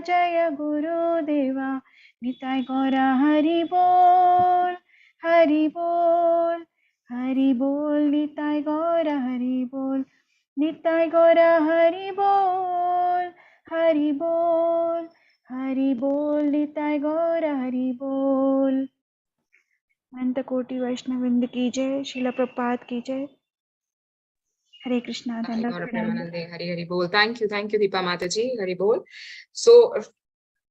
जय गुरुदेवा निताय गौरा हरि बोल हरि बोल हरि बोल निताय गौरा हरि बोल निताय गौरा हरि बोल हरि बोल हरि बोल निताय गौरा हरि बोल। अनंत कोटि वैष्णववृंद की जय। श्रील प्रभुपाद की जय। Hare Krishna. Hari Hari Bol. Thank you, Deepa Mataji. Hari Bol. So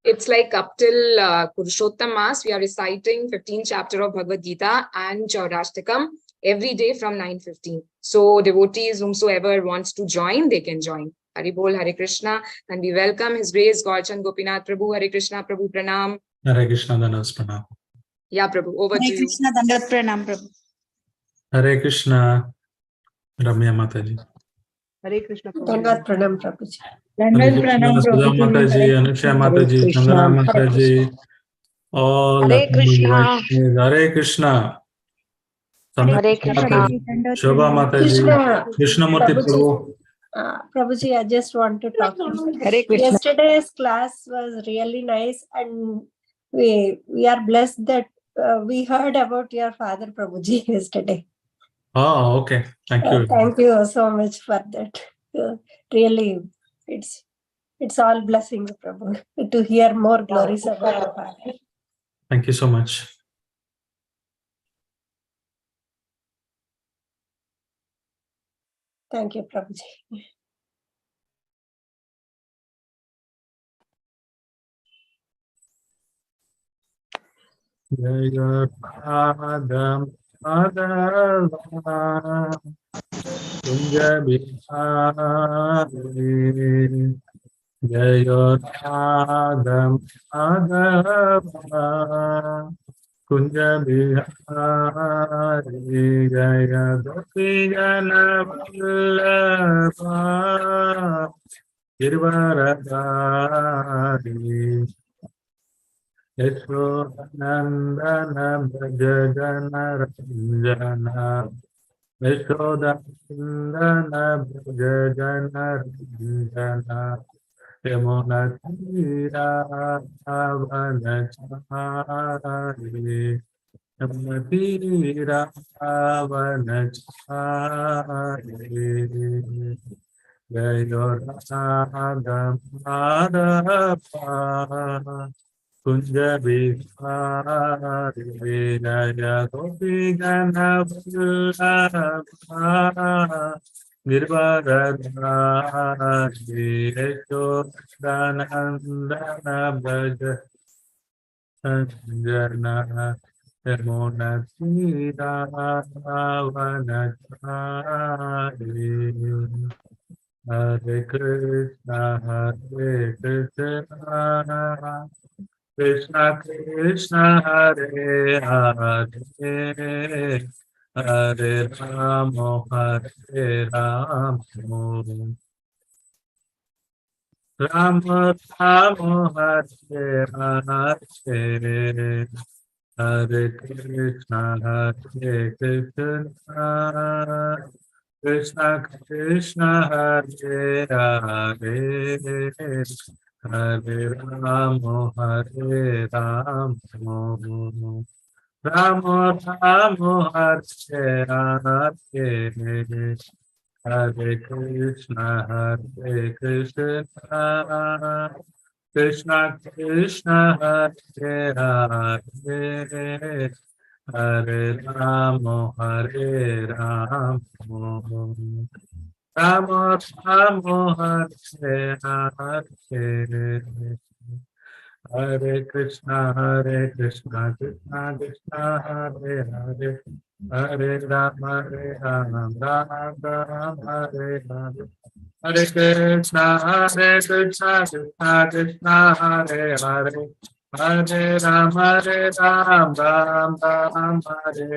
it's like up till Purushottam Mas, we are reciting 15th chapter of Bhagavad Gita and Chaurashtakam every day from 9:15. So devotees, whomsoever wants to join, they can join. Hari Bol, Hare Krishna, and we welcome His Grace Gaurchand Gopinath Prabhu. Hare Krishna, Prabhu Pranam. Hare Krishna, Dandas Pranam. Yeah, Prabhu, over to you. Hare Krishna, Dandat Pranam, Prabhu. Hare Krishna, Ramya Mataji. Hare Krishna, Dandat Pranam, Prabhuji. Hare Krishna, Sudha Mataji, Anusha Mataji, Chandana Mataji, all Hare Krishna. Hare Krishna. Hare Krishna. Shobha Mataji, Krishna Murti Prabhu. Prabhuji, I just want to talk to you. Hare Krishna. Yesterday's class was really nice, and we are blessed that we heard about your father, Prabhuji, yesterday. Oh, okay. Thank you. Thank you so much for that. Really, it's all blessings, Prabhu, to hear more glories about your father. Thank you so much. Thank you, Prabhuji. Jaya Padam Padava Kunja Bihari Jaya Padam Padava Kunja Bihari Jaya Gopijana Vallabha Girvaradari Yashodanandana Bhajana Ranjana Yashodanandana Bhajana Ranjana Yamuna Tira Avanachari Yamuna Tira Avanachari Jaya Radha Madhava Kunja Bihari Jaya Gopijana Vallabha Girvaradari Yashodanandana Bhajana Yamuna Tira Avanachari Hare Krishna Krishna Krishna Hare Hare Hare Rama Hare Rama Rama Rama Hare Hare Hare Krishna Krishna Krishna Hare Hare Hare Rama Hare Rama Rama Rama Hare Hare Hare Krishna Krishna Krishna Hare Hare Hare Rama Hare Rama Rama Rama Hare Hare Hare Krishna Krishna Krishna Hare Hare Hare Rama Rama Rama Hare Hare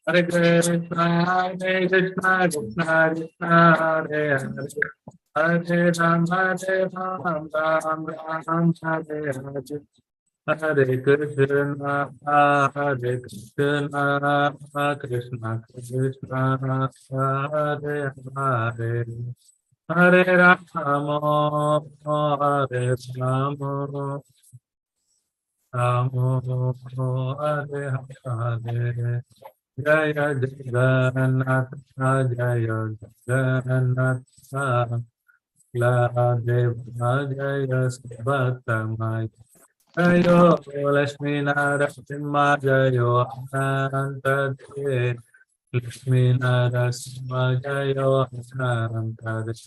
Hare Krishna Krishna Krishna Hare Hare Hare Rama Rama Hare Hare Hare Krishna Krishna Krishna Hare Hare Hare Rama Rama Hare Hare Hare Krishna Krishna Krishna Hare Hare Hare Rama, Hare Rama, Rama Hare Hare. Jaya Jagannath, Jaya Jagannath, Ladeva Jaya Subhatamaya. Jayo Lakshmi Narasimha, Jayo Ananta Dev. Lakshmi Narasimha, Jayo Ananta Dev.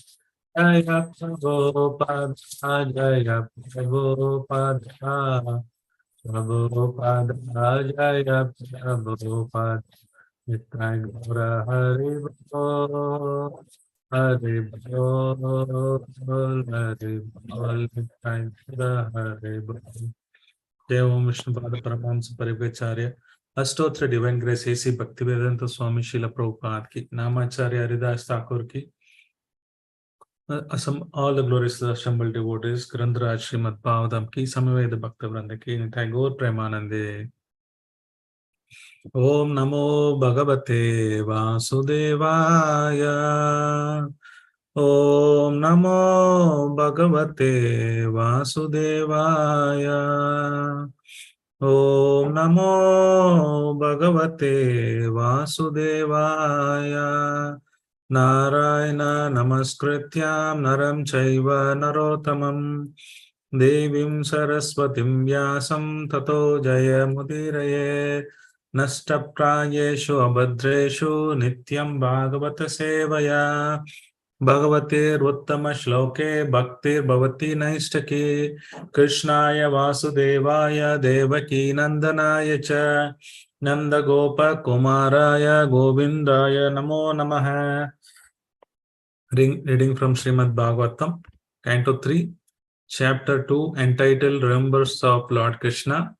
Jaya Prabhupada, Jaya Prabhupada. Prabhupada, Jaya Prabhupada, Nitai Gaura Hari Bol, Hari Bol, Hari Bol, Nitai Gaura Hari Bol. जय ओम विष्णुपाद परमहंस परिव्राजकाचार्य अष्टोत्तर divine grace A C Bhaktivedanta Swami Srila Prabhupada की नामाचार्य हरिदास ठाकुर की all the glorious assembled devotees, Grantaraj Shrimad Bhagavatam ki Samaveda Bhakta Vrinda ki Nitai Gaur Premanande. Om Namo Bhagavate Vasudevaya. Om Namo Bhagavate Vasudevaya. Om Namo Bhagavate Vasudevaya. Narayana Namaskrityam Naram Chaiva Narottamam Devim Saraswatim Vyasam Tato Jayamudiraye Nastaptrayeshu Abhadreshu Nityam Bhagavata Sevaya Bhagavate Ruttama Shloke Bhaktir Bhavati Naistake Krishnaya Vasudevaya Devaki Nandanaya Cha Nanda Gopa Kumaraya Govindaya Namo Namaha. Reading from Shrimad Bhagavatam, Canto 3, Chapter 2, entitled Remembrance of Lord Krishna,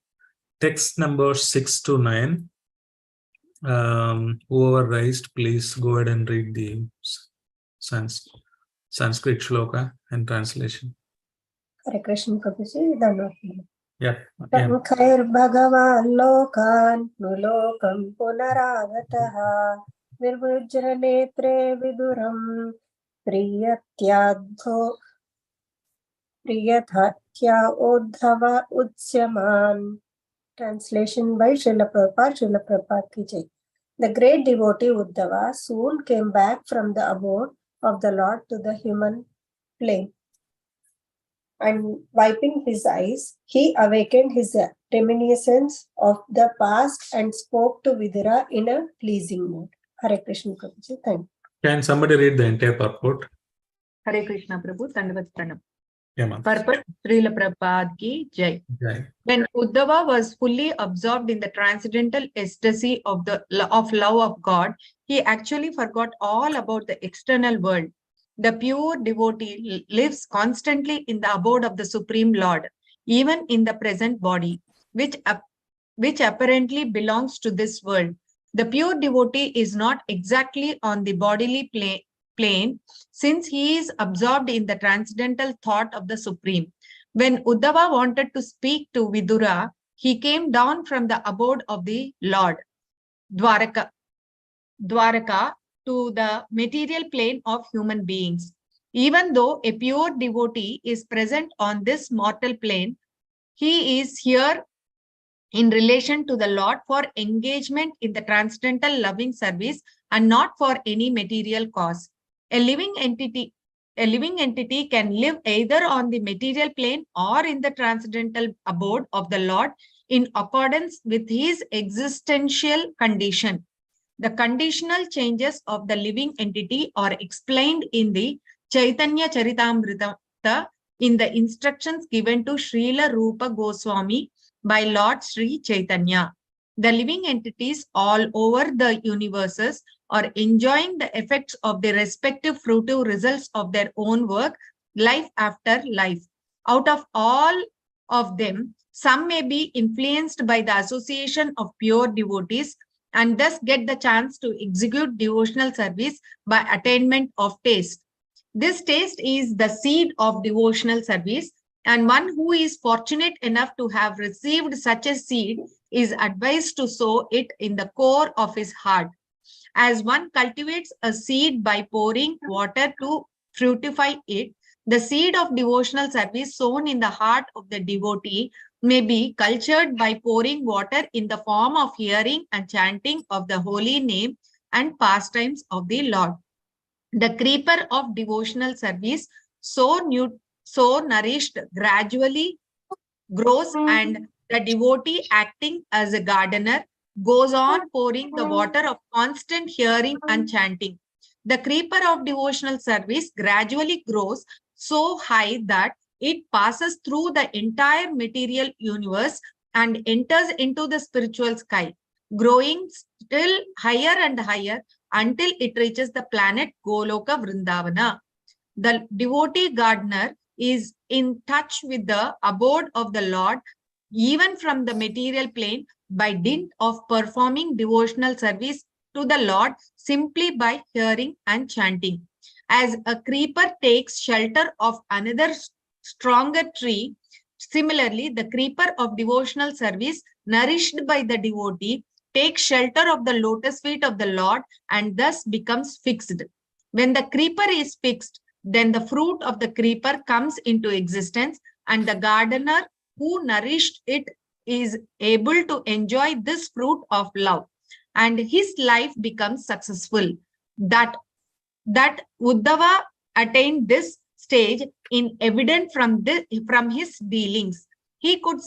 text number 6 to 9. Whoever raised, please go ahead and read the Sanskrit shloka and translation. Hare Krishna Prabhuji, Dhanwad. Yeah. Sankhair Bhagavan Lokan Nulokam Punaragataha Virvujra Netre Viduram Priyathatya Uddhava Utsyaman. Translation by Srila Prabhupada ki jai. The great devotee Uddhava soon came back from the abode of the Lord to the human plane. And wiping his eyes, he awakened his reminiscence of the past and spoke to Vidura in a pleasing mood. Hare Krishna Prabhuji, thank you. Can somebody read the entire purport? Hare Krishna Prabhu, Dandavat Pranam. Yeah, Purport, Srila Prabhupada ki jai. Jai. When Uddhava was fully absorbed in the transcendental ecstasy of love of God, he actually forgot all about the external world. The pure devotee lives constantly in the abode of the Supreme Lord, even in the present body, which apparently belongs to this world. The pure devotee is not exactly on the bodily plane, since he is absorbed in the transcendental thought of the Supreme. When Uddhava wanted to speak to Vidura, he came down from the abode of the Lord, Dwaraka, to the material plane of human beings. Even though a pure devotee is present on this mortal plane, he is here in relation to the Lord for engagement in the transcendental loving service and not for any material cause. A living entity can live either on the material plane or in the transcendental abode of the Lord in accordance with his existential condition. The conditional changes of the living entity are explained in the Chaitanya Charitamrita in the instructions given to Srila Rupa Goswami by Lord Sri Chaitanya. The living entities all over the universes are enjoying the effects of the respective fruitive results of their own work, life after life. Out of all of them, some may be influenced by the association of pure devotees and thus get the chance to execute devotional service by attainment of taste. This taste is the seed of devotional service, and one who is fortunate enough to have received such a seed is advised to sow it in the core of his heart. As one cultivates a seed by pouring water to fructify it. The seed of devotional service sown in the heart of the devotee may be cultured by pouring water in the form of hearing and chanting of the holy name and pastimes of the Lord. The creeper of devotional service, so nourished, gradually grows, and the devotee, acting as a gardener, goes on pouring the water of constant hearing and chanting. The creeper of devotional service gradually grows so high that it passes through the entire material universe and enters into the spiritual sky, growing still higher and higher until it reaches the planet Goloka Vrindavana. The devotee gardener is in touch with the abode of the Lord, even from the material plane, by dint of performing devotional service to the Lord simply by hearing and chanting. As a creeper takes shelter of another stronger tree, similarly, the creeper of devotional service, nourished by the devotee, takes shelter of the lotus feet of the Lord and thus becomes fixed. When the creeper is fixed, then the fruit of the creeper comes into existence, and the gardener who nourished it is able to enjoy this fruit of love, and his life becomes successful. That Uddhava attained this stage in evident from his dealings. He could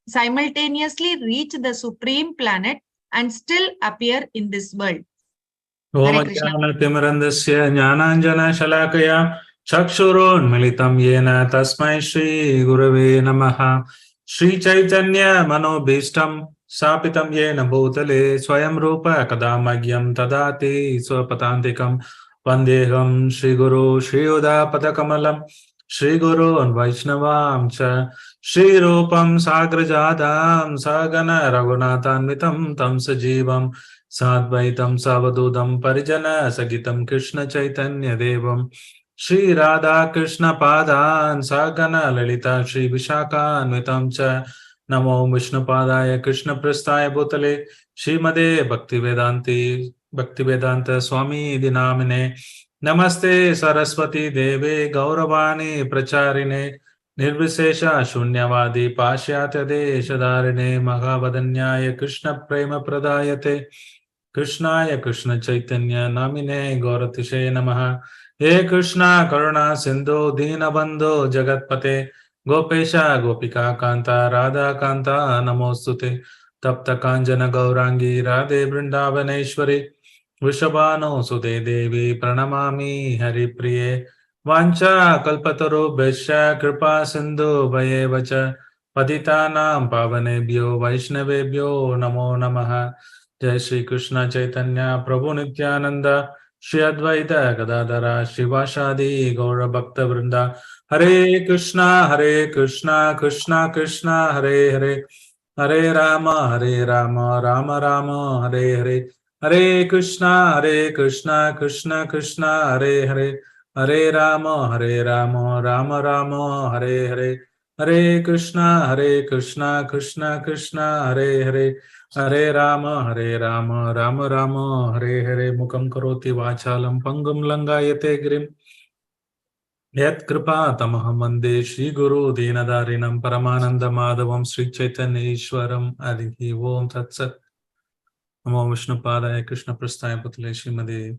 simultaneously reach the supreme planet and still appear in this world. Hare Krishna. Omajnanatimrandasya jnananjana shalakaya chakshuronmilitam yena tasmai Shri Gurave Namaha. Shri Chaitanya Manobhishtam Sapitam Yena Bhutale Swayam Rupa Kadamagyam Tadati Swapatantikam Vandeham Shri Guru Shri Uda Padakamalam Shri Guru and Vaishnavam Cha Shri Rupam Sagrajadam Sagana Raghunathanvitam Tam Sajivam Sadvaitam Savadudam Parijana Sagitam Krishna Chaitanya Devam Shri Radha Krishna Padan Sagana Lalita Shri Vishaka Anvitam Cha Namo Vishnu Padaya Krishna Prasthaya Bhutale Shrimade Bhaktivedanta Swami Dinamine Namaste Saraswati Deve Gauravani Pracharine Nirvisesha Shunyavadi Pashyatya Deshadarine Mahavadanyaya Krishna Prema Pradayate Krishnaya Krishna Chaitanya Namine Gauratishe Namaha. He Krishna Karuna Sindhu Dinabandhu Jagatpate Gopesha Gopika Kanta Radha Kanta Namostute Tapta Kanjana Gaurangi Radhe Vrindavaneshwari Vrishabhano Sude Devi Pranamami Hari Priye Vancha Kalpataru Besha Kripa Sindhu Bhaye Vacha Patitanam Pavanebhyo Vaishnavebhyo Namo Namaha. Jai Shri Krishna Chaitanya Prabhu Nityananda Shri Advaita Gadadara Shivashadi Gaura Bhakta Vrinda. Hare Krishna Krishna Krishna Hare Hare Hare Rama Rama Rama Hare Hare Hare Krishna Krishna Krishna Hare Hare Hare Rama Rama Rama Hare Hare Hare Krishna Krishna Krishna Hare Hare Hare Rama Rama Rama Hare Hare. Mukam karoti vachalam pangam langayate grim Yat kripa tamaham vande Shri Guru Dinadarinam Paramananda Madhavam Sri Chaitanya Ishwaram Adihi Om Tat Sat. Namo Vishnu Padaya Krishna Prasthaya Bhutale Shrimade.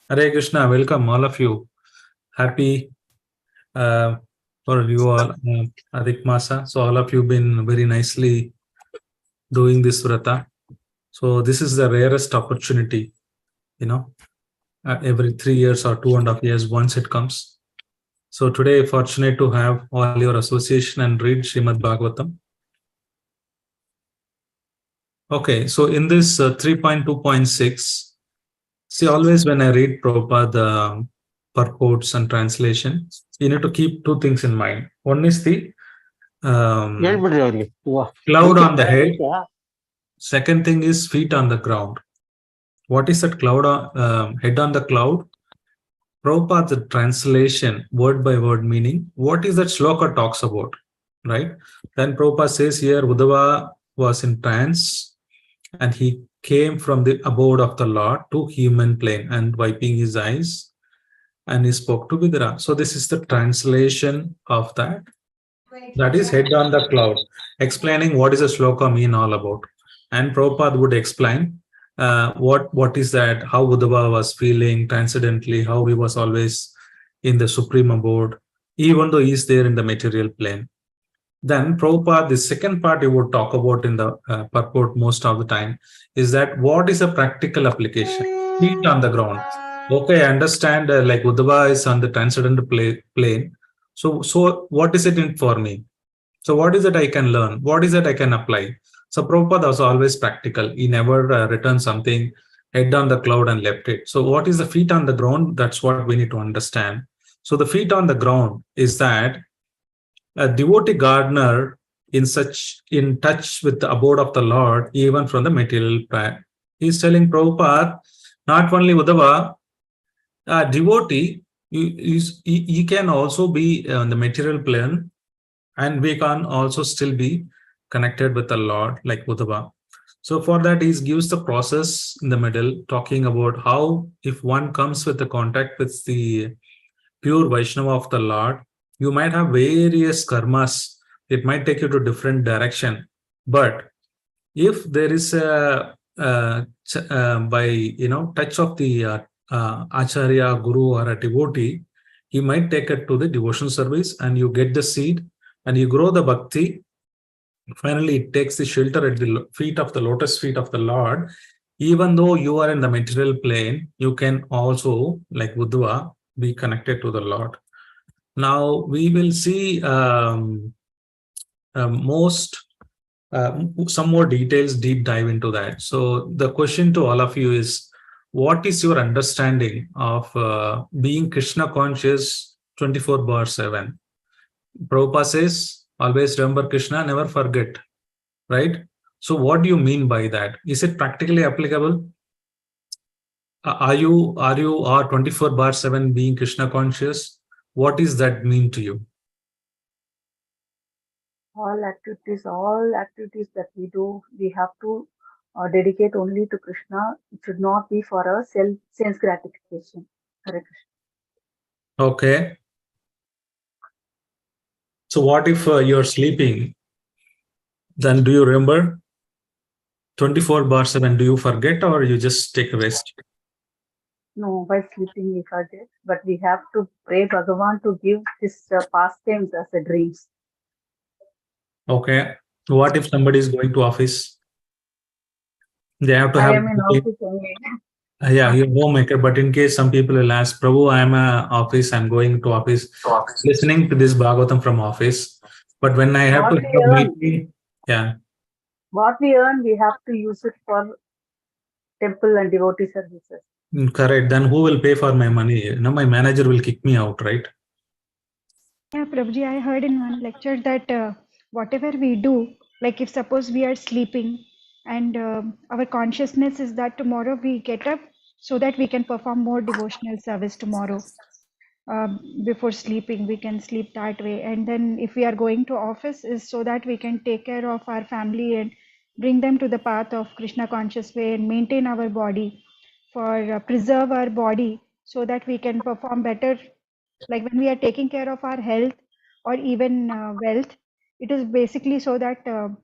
Hare Krishna, welcome all of you. Happy for you all Adhik Masa. So all of you been very nicely doing this vrata. So this is the rarest opportunity, every 3 years or 2.5 years once it comes. So today fortunate to have all your association and read Shrimad Bhagavatam. Okay, so in this 3.2.6, see, always when I read Prabhupada purports and translation, you need to keep two things in mind. One is the cloud on the head. Second thing is feet on the ground. What is that cloud head on the cloud? Prabhupada's translation, word by word meaning, what is that shloka talks about, right? Then Prabhupada says here, Uddhava was in trance and he came from the abode of the Lord to human plane, and wiping his eyes, and he spoke to Vidura. So this is the translation of that. That is head on the cloud, explaining what is a shloka mean all about. And Prabhupada would explain what is that, how Uddhava was feeling transcendently, how he was always in the supreme abode, even though he is there in the material plane. Then Prabhupada, the second part he would talk about in the purport most of the time is that what is a practical application? Feet on the ground. Okay, I understand like Uddhava is on the transcendental plane. So what is it in for me? So what is it I can learn? What is it I can apply? So Prabhupada was always practical. He never returned something head on the cloud and left it. So what is the feet on the ground? That's what we need to understand. So the feet on the ground is that a devotee gardener in touch with the abode of the Lord, even from the material plane. He's telling Prabhupada, not only Uddhava, a devotee, he can also be on the material plane, and we can also still be connected with the Lord like Uddhava. So for that, he gives the process in the middle, talking about how if one comes with the contact with the pure Vaishnava of the Lord, you might have various karmas. It might take you to different direction. But if there is a by touch of the acharya, guru, or a devotee, he might take it to the devotion service, and you get the seed, and you grow the bhakti. Finally, it takes the shelter at the feet of the lotus feet of the Lord. Even though you are in the material plane, you can also, like Uddhava, be connected to the Lord. Now we will see some more details, deep dive into that. So the question to all of you is, what is your understanding of being Krishna conscious 24/7? Prabhupada says, always remember Krishna, never forget, right? So what do you mean by that? Is it practically applicable? Are you 24/7 being Krishna conscious? What does that mean to you? All activities that we do, we have to dedicate only to Krishna. It should not be for our sense gratification. Hare Krishna. Okay. So what if you're sleeping? Then do you remember 24/7? Do you forget, or you just take a rest? No, by sleeping we forget, but we have to pray Bhagavan to give this pastimes as a dreams. Okay. What if somebody is going to office? They have to I have. am in office only. Yeah, you're homemaker, but in case some people will ask, Prabhu, I am a office, I'm going to office, listening to this Bhagavatam from office. But when I have to have a meeting, yeah. What we earn, we have to use it for temple and devotee services. Correct. Then who will pay for my money? Now my manager will kick me out, right? Yeah, Prabhuji, I heard in one lecture that whatever we do, like if suppose we are sleeping and our consciousness is that tomorrow we get up so that we can perform more devotional service tomorrow. Before sleeping, we can sleep that way. And then if we are going to office is so that we can take care of our family and bring them to the path of Krishna conscious way and maintain our body for preserve our body so that we can perform better. Like when we are taking care of our health or even wealth, it is basically so that there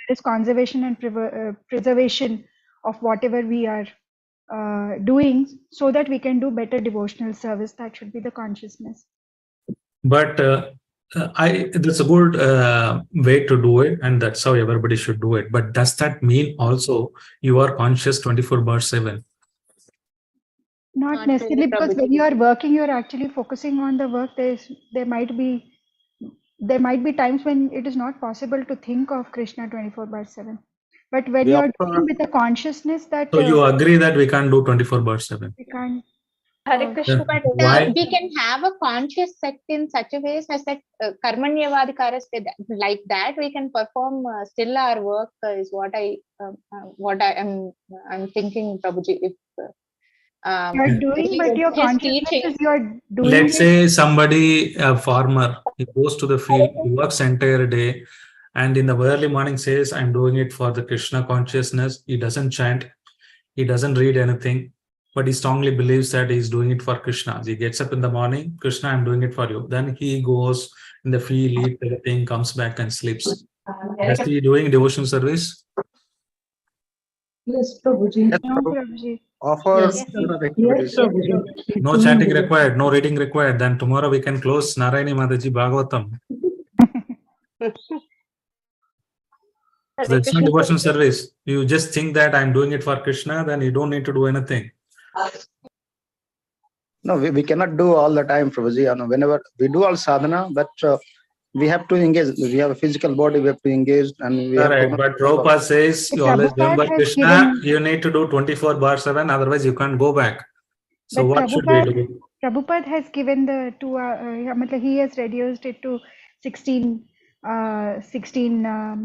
is conservation and preservation of whatever we are doing so that we can do better devotional service. That should be the consciousness. But that's a good way to do it, and that's how everybody should do it. But does that mean also you are conscious 24/7? Not necessarily, because when you are working, you are actually focusing on the work. There might be times when it is not possible to think of Krishna 24/7. But when you are doing with the consciousness that So you agree that we can't do 24/7? we can't. Hare Krishna, but Why? we can have a conscious sect in such a way as that karmanyavadikaras like that we can perform still our work is what I'm thinking, Prabhuji. If You're doing, but your consciousness is you're doing. Let's say somebody, a farmer, he goes to the field, he works entire day, and in the early morning says, I'm doing it for the Krishna consciousness. He doesn't chant, he doesn't read anything, but he strongly believes that he's doing it for Krishna. He gets up in the morning, Krishna, I'm doing it for you. Then he goes in the field, eats everything, comes back and sleeps. Is he doing devotional service? Yes, Prabhuji. No, Prabhuji. Offer Yes, Prabhuji. No chanting required, no reading required. Then tomorrow we can close Narayani Mataji Bhagavatam. So that's not devotional service. You just think that I'm doing it for Krishna, then you don't need to do anything. No, we cannot do all the time, Prabhuji. Whenever we do all sadhana, but we have to engage. We have a physical body, we have to engage, and we have Correct. to. But Prabhupada says you always Prabhupada remember has Krishna, given- you need to do 24/7, otherwise you can't go back. So But what should we do? Prabhupada has given the he has reduced it to 16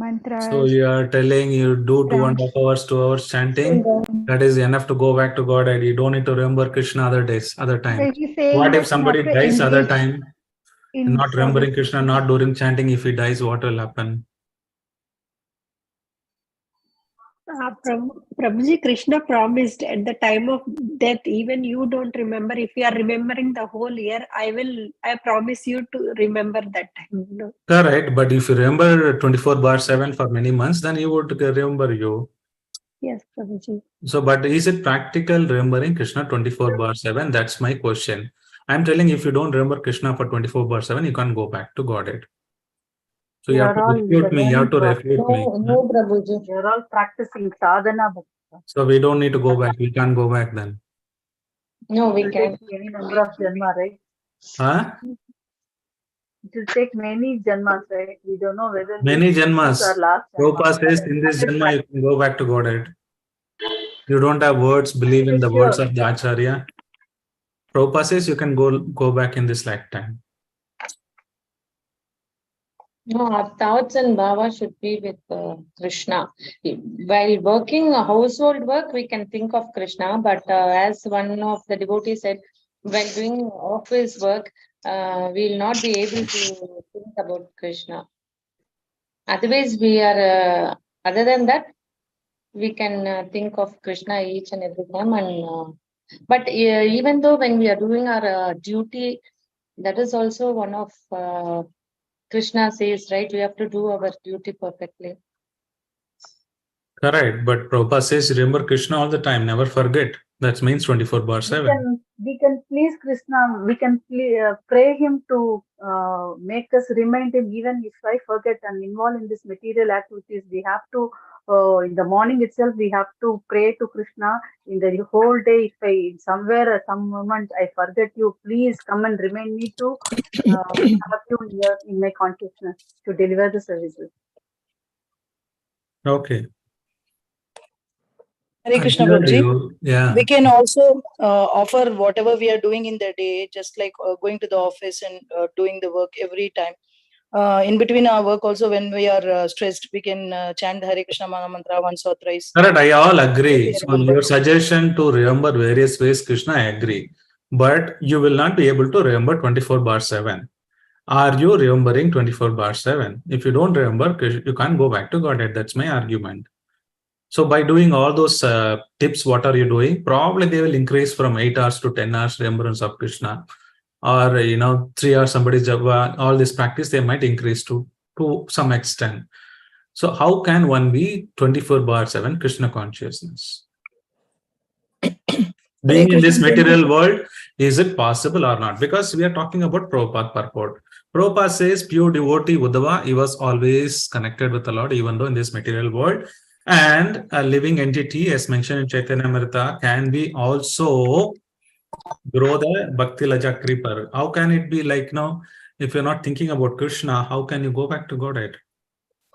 mantras. So you are telling you do 2.5 hours, 2 hours chanting. That is enough to go back to God, and you don't need to remember Krishna other days, other So time. he's saying What that if somebody you have to dies other engage time, in not remembering service. Krishna, not during chanting? If he dies, what will happen? Prabhuji, Krishna promised at the time of death, even you don't remember. If you are remembering the whole year, I promise you to remember that time. No? Correct. But if you remember 24/7 for many months, then he would remember you. Yes, Prabhuji. So, but is it practical remembering Krishna 24/7? That's my question. I'm telling if you don't remember Krishna for 24/7, you can't go back to Godhead. So you have to refute me. You have to refute me. No, Prabhuji. You're all practicing sadhana. So we don't need to go back. We can't go back then. No, we It will can. take any number of janma, right? Huh? It will take many janmas, right? We don't know whether Many this janmas. is our last Prabhupada says janma. in this janma you can go back to Godhead. You don't have words, believe in the words of the Acharya. Prabhupada says you can go back in this lifetime. No, our thoughts and bhava should be with Krishna. While working a household work, we can think of Krishna, but as one of the devotees said, when doing office work, we will not be able to think about Krishna. Otherwise, we are, other than that, we can think of Krishna each and every time. And but even though when we are doing our duty, that is also one of Krishna says, right? We have to do our duty perfectly. Correct. But Prabhupada says remember Krishna all the time. Never forget. That means 24/7. We can please Krishna. We can pray him to make us remind him. Even if I forget and involved in this material activities, we have to. In the morning itself, we have to pray to Krishna. In the whole day, if I somewhere some moment I forget you, please come and remind me to have you here in my consciousness to deliver the services. Okay. Hare Krishna, I hear Prabhuji. you. Yeah. We can also offer whatever we are doing in the day, just like going to the office and doing the work every time. In between our work also, when we are stressed, we can chant the Hare Krishna Maha Mantra once or thrice. Correct. I all agree. We So remember. your suggestion to remember various ways, Krishna, I agree. But you will not be able to remember 24/7. Are you remembering 24/7? If you don't remember, you can't go back to Godhead. That's my argument. So by doing all those tips, what are you doing? Probably they will increase from 8 hours to 10 hours remembrance of Krishna. Or 3 hours somebody's japa. All this practice, they might increase to some extent. So how can one be 24/7 Krishna consciousness? Being in this material world, is it possible or not? Because we are talking about Prabhupada purport. Prabhupada says pure devotee Uddhava, he was always connected with the Lord, even though in this material world. And a living entity, as mentioned in Chaitanya Amrita, can be also grow the Bhakti Laja Creeper. How can it be like, if you're not thinking about Krishna, how can you go back to Godhead?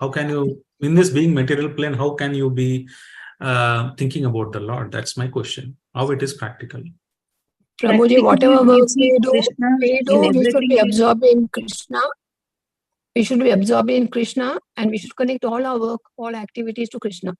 How can you, in this being material plane, how can you be thinking about the Lord? That's my question. How it is practical? Prabhuji, whatever works we do, we should be everything. absorbed in Krishna. We should be absorbed in Krishna, and we should connect all our work, all activities to Krishna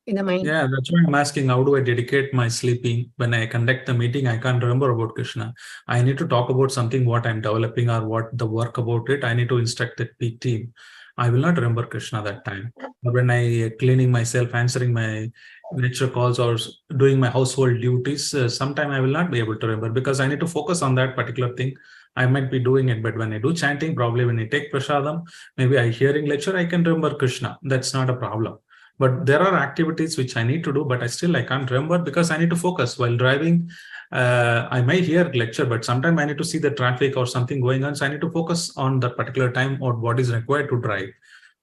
in the mind. Yeah, that's why I'm asking, how do I dedicate my sleeping? When I conduct the meeting, I can't remember about Krishna. I need to talk about something, what I'm developing or what the work about it. I need to instruct the team. I will not remember Krishna that time. Or when I cleaning myself, answering my nature calls, or doing my household duties, sometime I will not be able to remember because I need to focus on that particular thing. I might be doing it, but when I do chanting, probably when I take prasadam, maybe I hearing lecture, I can remember Krishna. That's not a problem. But there are activities which I need to do, but I can't remember because I need to focus while driving. I may hear lecture, but sometimes I need to see the traffic or something going on. So I need to focus on that particular time or what is required to drive.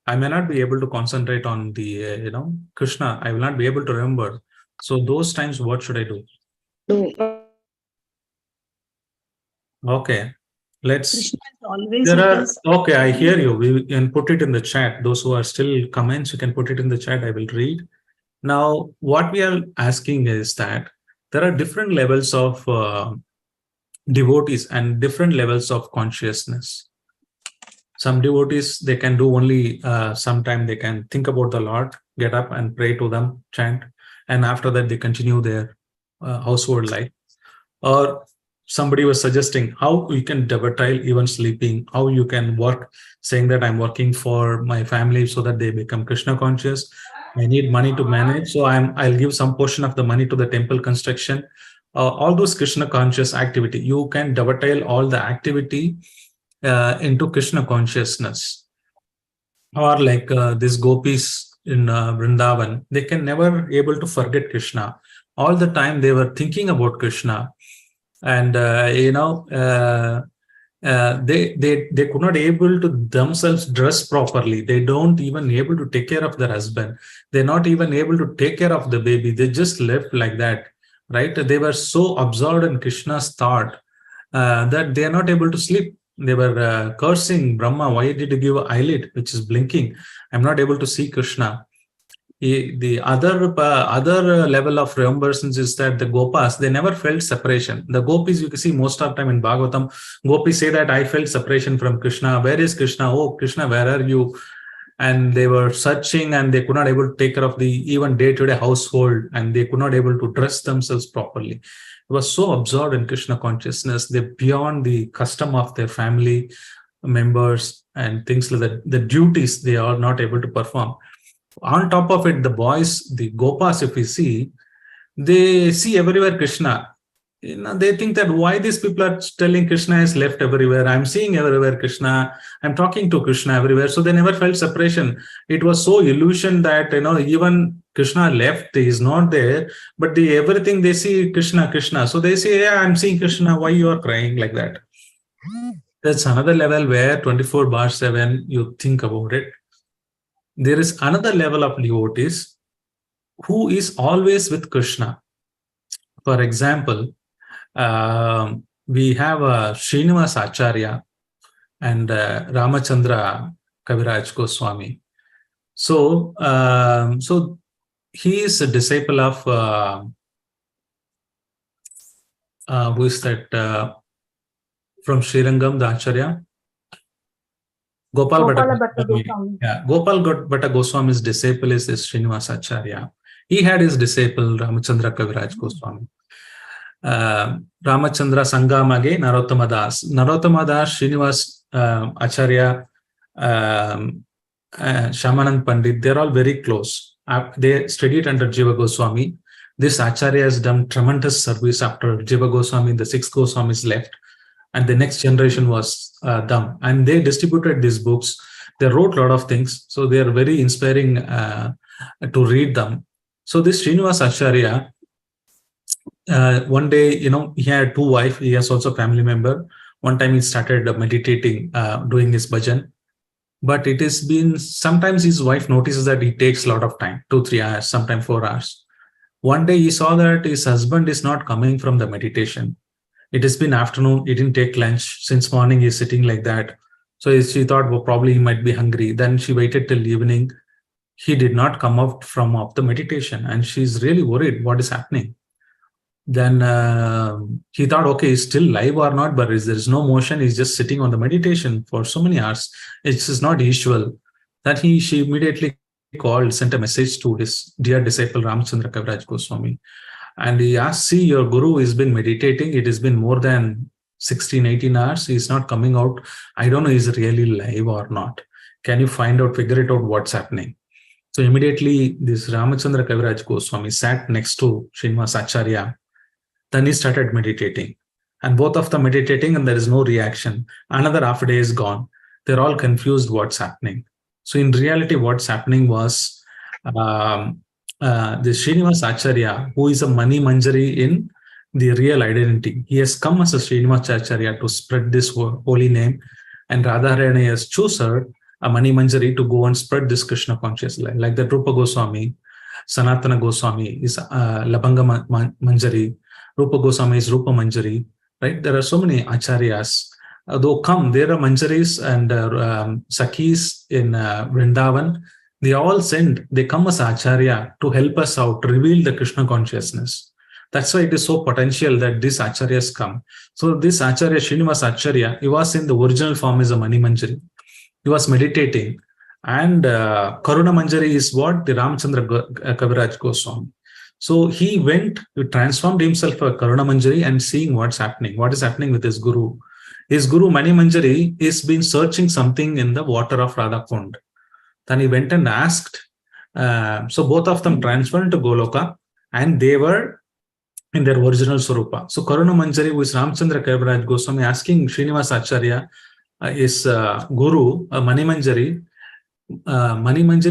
I may not be able to concentrate on the, Krishna. I will not be able to remember. So those times, what should I do? Okay, let's. Krishna is always There with are, us. okay, I hear you. We can put it in the chat. Those who are still comments, you can put it in the chat. I will read. Now, what we are asking is that there are different levels of devotees and different levels of consciousness. Some devotees, they can do only, sometime they can think about the Lord, get up and pray to them, chant, and after that they continue their household life. Or somebody was suggesting how you can devote even sleeping, how you can work, saying that I'm working for my family so that they become Krishna conscious. I need money to manage, so I'll give some portion of the money to the temple construction. All those Krishna conscious activity, you can devote all the activity into Krishna consciousness. Or like these gopis in Vrindavan, they can never able to forget Krishna. All the time they were thinking about Krishna, and they could not able to themselves dress properly. They don't even able to take care of their husband. They're not even able to take care of the baby. They just left like that, right? They were so absorbed in Krishna's thought that they are not able to sleep. They were cursing Brahma. Why did you give an eyelid which is blinking? I'm not able to see Krishna. The other level of remembrance is that the gopas, they never felt separation. The gopis, you can see most of the time in Bhagavatam, gopis say that I felt separation from Krishna. Where is Krishna? Oh, Krishna, where are you? And they were searching, and they could not able to take care of the even day-to-day household, and they could not able to dress themselves properly. They were so absorbed in Krishna consciousness, they beyond the custom of their family members and things like that. The duties they are not able to perform. On top of it, the boys, the gopas, if we see, they see everywhere Krishna. They think that why these people are telling Krishna is left everywhere. I'm seeing everywhere Krishna. I'm talking to Krishna everywhere. So they never felt separation. It was so illusion that, even Krishna left, he is not there, but everything they see Krishna, Krishna. So they say, yeah, I'm seeing Krishna. Why you are crying like that? That's another level where 24/7 you think about it. There is another level of devotees who is always with Krishna. For example, we have Srinivas Acharya and Ramachandra Kaviraj Goswami. So, so he is a disciple of who is that from Srirangam, the Acharya? Gopal Bhatta Goswami. Yeah, Gopal Bhatta Goswami's disciple is Srinivas Acharya. He had his disciple Ramachandra Kaviraj Goswami. Ramachandra Sangamage, Narottama Das. Narottama Das, Srinivas Acharya, Shamanand Pandit, they're all very close. They studied under Jiva Goswami. This Acharya has done tremendous service after Jiva Goswami, the 6 Goswamis left, and the next generation was them. And they distributed these books. They wrote a lot of things. So they are very inspiring to read them. So this Srinivas Acharya, one day, he had 2 wives. He has also a family member. One time he started meditating, doing his bhajan. But it has been, sometimes his wife notices that he takes a lot of time, 2-3 hours, sometimes 4 hours. One day he saw that his husband is not coming from the meditation. It has been afternoon, he didn't take lunch. Since morning he's sitting like that. So she thought, well, probably he might be hungry. Then she waited till evening. He did not come out from the meditation, and she's really worried what is happening. Then he thought, okay, he's still live or not, but there is no motion. He's just sitting on the meditation for so many hours. It's just not usual. That she immediately called, sent a message to his dear disciple Ramachandra Kaviraj Goswami. And he asked, see, your guru has been meditating. It has been more than 16, 18 hours. He's not coming out. I don't know if he's really live or not. Can you figure it out what's happening? So immediately this Ramachandra Kaviraj Goswami sat next to Srinivas Acharya. Then he started meditating. And both of them meditating and there is no reaction. Another half a day is gone. They're all confused what's happening. So in reality, what's happening was the Srinivas Acharya, who is a Mani Manjari in the real identity. He has come as a Srinivas Acharya to spread this holy name, and Radharani has chosen a Mani Manjari to go and spread this Krishna conscious life. Like the Rupa Goswami, Sanatana Goswami is Labanga Manjari, Rupa Goswami is Rupa Manjari, right? There are so many acharyas. Though there are Manjaris and Sakhis in Vrindavan. They all they come as acharya to help us out, to reveal the Krishna consciousness. That's why it is so potential that these acharyas come. So this acharya, Srinivas Acharya, he was in the original form as a Mani Manjari. He was meditating. And Karuna Manjari is what? The Ramachandra Kaviraj Goswami. So he went, he transformed himself a Karuna Manjari and seeing what's happening, what is happening with his guru. His guru Mani Manjari is been searching something in the water of Radha Kund. Then he went and asked. So both of them transferred to Goloka and they were in their original Swarupa. So Karuna Manjari, who is Ramachandra Kaviraj Goswami, asking Srinivas Acharya, his guru, Mani Manjari,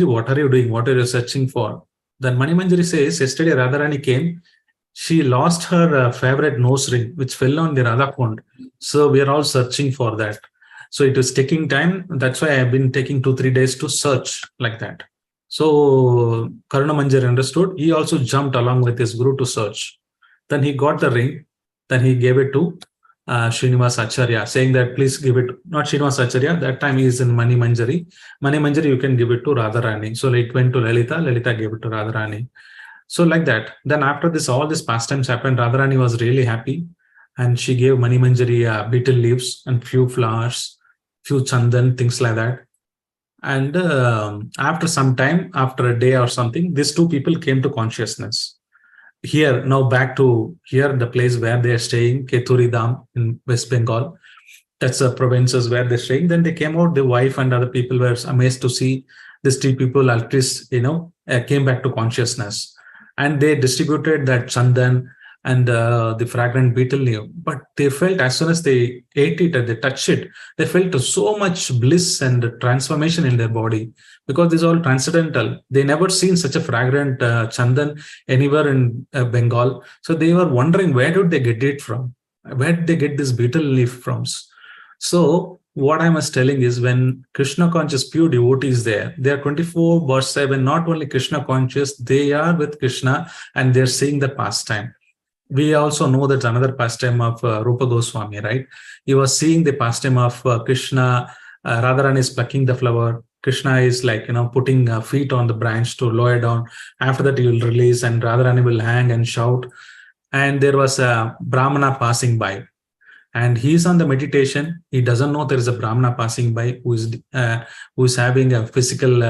what are you doing? What are you searching for? Then Mani Manjari says, yesterday Radharani came. She lost her favorite nose ring, which fell on the Radha Kund. So we are all searching for that. So it is taking time. That's why I have been taking 2-3 days to search like that. So Karuna Manjari understood. He also jumped along with his guru to search. Then he got the ring. Then he gave it to Srinivas Acharya, saying that please give it, not Srinivas Acharya, that time he is in Mani Manjari. Mani Manjari, you can give it to Radharani. So it went to Lalita. Lalita gave it to Radharani. So like that. Then after this, all these pastimes happened. Radharani was really happy. And she gave Mani Manjari betel leaves and few flowers, few chandan, things like that. And after some time, after a day or something, these two people came to consciousness. Here, now back to here, the place where they are staying, Keturi Dham in West Bengal. That's the provinces where they're staying. Then they came out, the wife and other people were amazed to see these two people, at least, came back to consciousness. And they distributed that chandan and the fragrant betel leaf. But they felt as soon as they ate it and they touched it, they felt so much bliss and transformation in their body, because this is all transcendental. They never seen such a fragrant chandan anywhere in Bengal. So they were wondering, where did they get it from? Where did they get this betel leaf from? So what I was telling is, when Krishna conscious pure devotees there, they are 24/7, not only Krishna conscious, they are with Krishna and they're seeing the pastime. We also know that another pastime of Rupa Goswami, right? He was seeing the pastime of Krishna. Radharani is plucking the flower. Krishna is putting feet on the branch to lower down. After that, he will release and Radharani will hang and shout. And there was a Brahmana passing by. And he's on the meditation. He doesn't know there is a Brahmana passing by who is having a physical,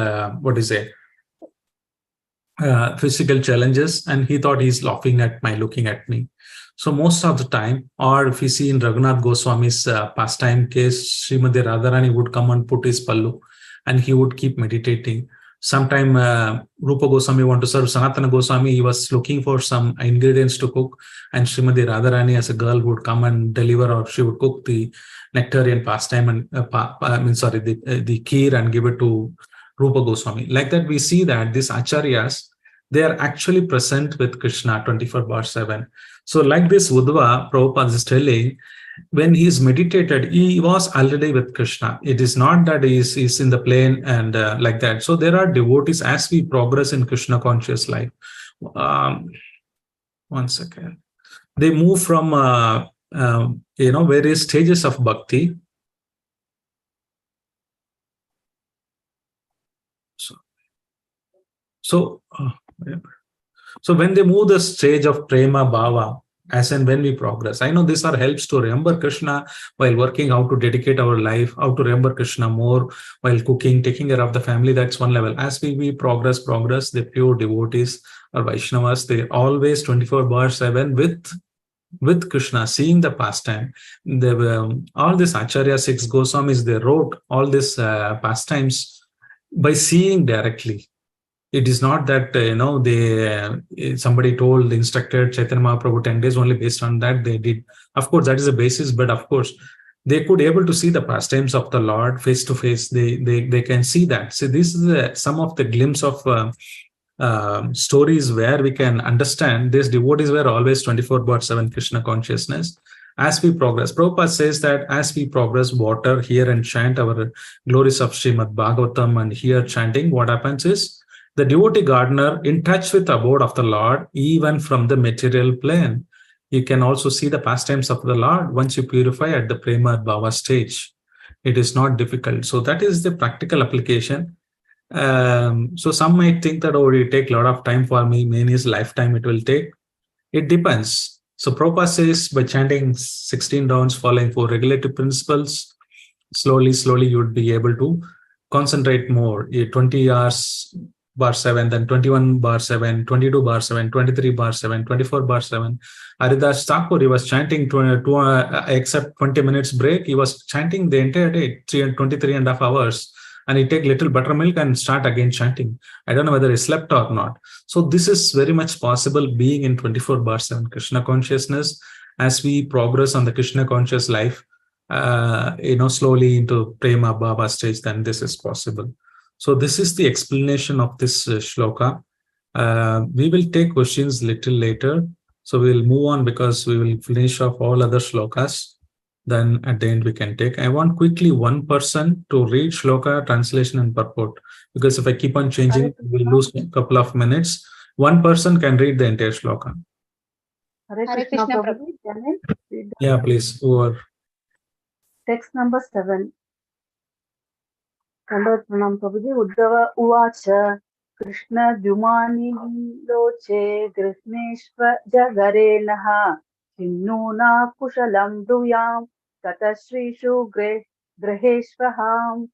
physical challenges, and he thought he's looking at me. So most of the time, or if you see in Raghunath Goswami's pastime case, Srimati Radharani would come and put his pallu, and he would keep meditating. Sometime Rupa Goswami want to serve Sanatana Goswami, he was looking for some ingredients to cook, and Srimati Radharani as a girl would come and deliver, or she would cook the nectarian pastime and the kheer and give it to Rupa Goswami. Like that, we see that these acharyas, they are actually present with Krishna 24/7. So like this Uddhava, Prabhupada is telling, when he is meditated, he was already with Krishna. It is not that he is in the plane and like that. So there are devotees, as we progress in Krishna conscious life. One second. They move from, various stages of bhakti. So when they move the stage of prema bhava, as and when we progress, I know these are helps to remember Krishna while working, how to dedicate our life, how to remember Krishna more while cooking, taking care of the family. That's one level. As we progress, the pure devotees or Vaishnavas, they're always 24/7 with with Krishna, seeing the pastime. All this Acharya 6 Goswamis, they wrote all these pastimes by seeing directly. It is not that they somebody told, instructed Chaitanya Mahaprabhu 10 days, only based on that they did. Of course, that is a basis, but of course, they could able to see the pastimes of the Lord face to face. They can see that. So this is some of the glimpse of stories where we can understand these devotees were always 24/7 Krishna consciousness. As we progress, Prabhupada says that as we progress, water, hear and chant our glories of Shrimad Bhagavatam and hear chanting, what happens is the devotee gardener in touch with the abode of the Lord, even from the material plane. You can also see the pastimes of the Lord once you purify at the Prema Bhava stage. It is not difficult. So that is the practical application. So some might think that, oh, it will take a lot of time for me, many years lifetime it will take. It depends. So Prabhupada says by chanting 16 rounds, following 4 regulative principles, slowly you would be able to concentrate more. 20 hours bar 7, then 21 bar 7, 22 bar 7, 23 bar 7, 24 bar 7. Haridas Thakur, he was chanting except 20 minutes break, he was chanting the entire day, 23.5 hours. And he take little buttermilk and start again chanting. I don't know whether he slept or not. So this is very much possible being in 24/7 Krishna consciousness. As we progress on the Krishna conscious life, slowly into Prema Bhava stage, then this is possible. So this is the explanation of this shloka. We will take questions little later. So we'll move on because we will finish off all other shlokas. Then at the end we can take. I want quickly one person to read shloka, translation and purport. Because if I keep on changing, we'll lose a couple of minutes. One person can read the entire shloka. Hare Krishna Prabhuji, can I read Yeah, please. Over. Text number 7. Kandat Pranam Prabhuji. Uddhava Uvacha Krishna Dyumani Loche Krishneshva Jagare Naha Chinnuna Kushalam Duyam Tata Srishu Graheshvaham.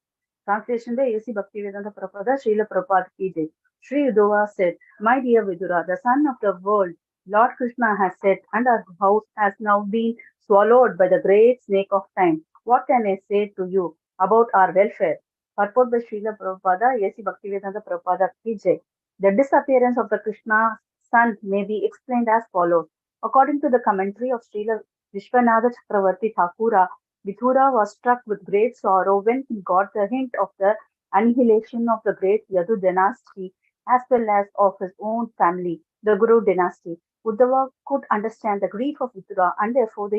Translation by A.C. Bhaktivedanta Prabhupada, Srila Prabhupada ki jai. Sri Uddhava said, My dear Vidura, the son of the world, Lord Krishna has said, and our house has now been swallowed by the great snake of time. What can I say to you about our welfare? Purport by Srila Prabhupada, A.C. Bhaktivedanta Prabhupada ki jai. The disappearance of the Krishna son may be explained as follows. According to the commentary of Srila Vishwanatha Chakravarti Thakura, Vidura was struck with great sorrow when he got the hint of the annihilation of the great Yadu dynasty as well as of his own family, the Guru dynasty. Uddhava could understand the grief of Vidura and therefore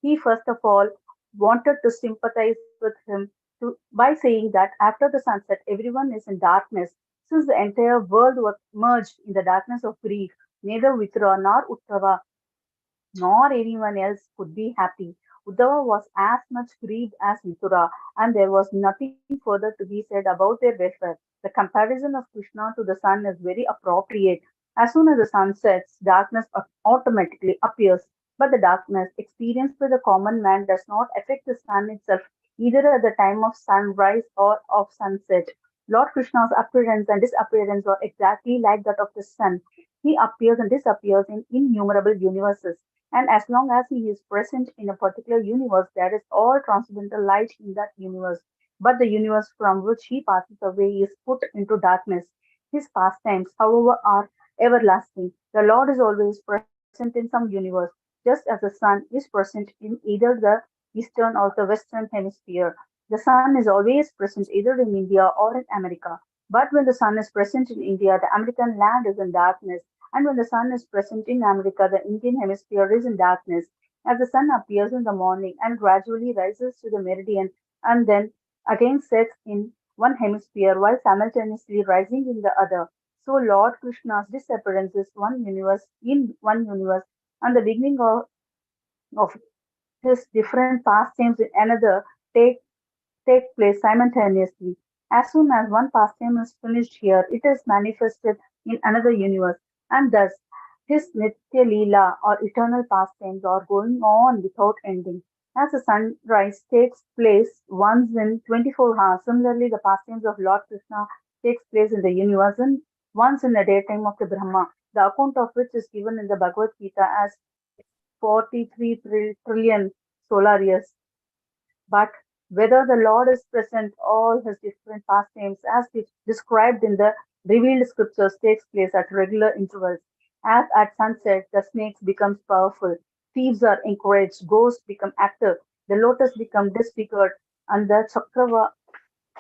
he first of all wanted to sympathize with him by saying that after the sunset everyone is in darkness. Since the entire world was merged in the darkness of grief, neither Vidura nor Uddhava nor anyone else could be happy. Uddhava was as much grieved as Vidura, and there was nothing further to be said about their welfare. The comparison of Krishna to the sun is very appropriate. As soon as the sun sets, darkness automatically appears. But the darkness experienced by the common man does not affect the sun itself, either at the time of sunrise or of sunset. Lord Krishna's appearance and disappearance are exactly like that of the sun. He appears and disappears in innumerable universes. And as long as he is present in a particular universe, there is all transcendental light in that universe. But the universe from which he passes away is put into darkness. His pastimes, however, are everlasting. The Lord is always present in some universe, just as the sun is present in either the eastern or the western hemisphere. The sun is always present either in India or in America. But when the sun is present in India, the American land is in darkness. And when the sun is present in America, the Indian hemisphere is in darkness. As the sun appears in the morning and gradually rises to the meridian and then again sets in one hemisphere while simultaneously rising in the other. So Lord Krishna's disappearance is one universe and the beginning of his different pastimes in another take place simultaneously. As soon as one pastime is finished here, it is manifested in another universe, and thus his Nitya Leela or eternal pastimes are going on without ending. As the sunrise takes place once in 24 hours, similarly the pastimes of Lord Krishna takes place in the universe and once in the daytime of the Brahma, the account of which is given in the Bhagavad Gita as 43 trillion solar years. But whether the Lord is present, all his different pastimes, as described in the revealed scriptures, takes place at regular intervals. As at sunset, the snakes becomes powerful, thieves are encouraged, ghosts become active, the lotus become disfigured, and the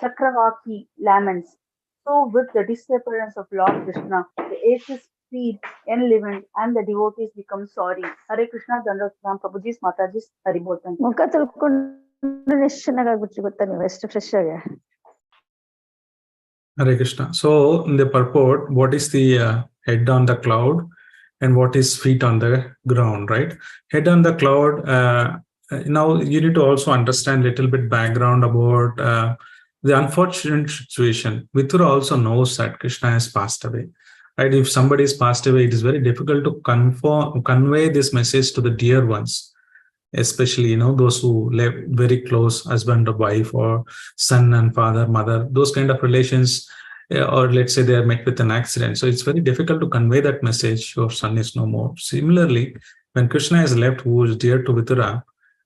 Chakravaki laments. So, with the disappearance of Lord Krishna, the atheists feed enlivened and the devotees become sorry. Hare Krishna, Dandam Prabhuji's Mataji's Haribol. Hare Krishna. So, in the purport, what is the head on the cloud and what is feet on the ground, right? Head on the cloud, now you need to also understand a little bit background about the unfortunate situation. Vithura also knows that Krishna has passed away, right? If somebody has passed away, it is very difficult to convey this message to the dear ones, especially those who live very close, husband or wife, or son and father, mother, those kind of relations, or let's say they are met with an accident. So it's very difficult to convey that message, your son is no more. Similarly, when Krishna is left, who is dear to Vithura,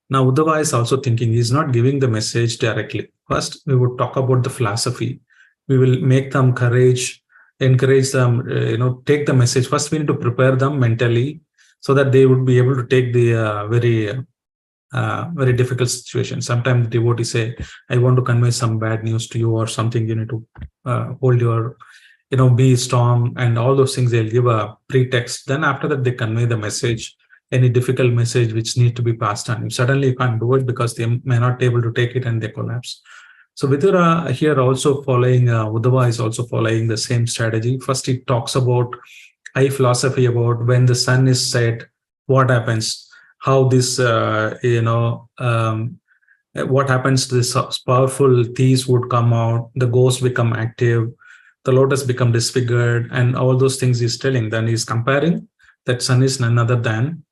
now Uddhava is also thinking he's not giving the message directly. First, we would talk about the philosophy. We will make them encourage them, take the message. First, we need to prepare them mentally so that they would be able to take the very difficult situation. Sometimes the devotees say, I want to convey some bad news to you or something. You need to hold your, be strong, and all those things. They'll give a pretext. Then after that, they convey the message, any difficult message which need to be passed on. Suddenly you can't do it because they may not be able to take it and they collapse. So Vithura here also following, Uddhava is also following the same strategy. First, he talks about high philosophy about when the sun is set, what happens, how this, what happens to this powerful thieves would come out, the ghosts become active, the lotus become disfigured, and all those things he's telling. Then he's comparing that sun is none other than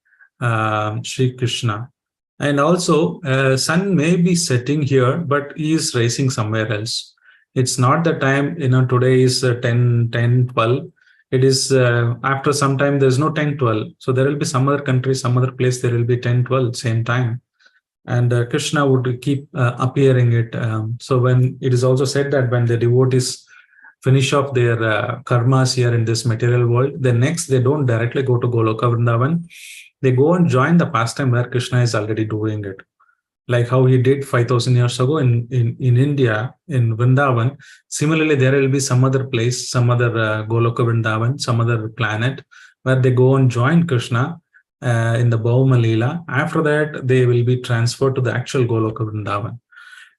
Sri Krishna. And also, sun may be setting here, but he is rising somewhere else. It's not the time, today is 10, 12. It is after some time, there's no 10, 12. So there will be some other country, some other place, there will be 10, 12, same time. And Krishna would keep appearing it. So when it is also said that when the devotees finish off their karmas here in this material world, then next they don't directly go to Goloka Vrindavan. They go and join the pastime where Krishna is already doing it. Like how he did 5,000 years ago in India, in Vrindavan. Similarly, there will be some other place, some other Goloka Vrindavan, some other planet where they go and join Krishna in the Bhauma Leela. After that, they will be transferred to the actual Goloka Vrindavan.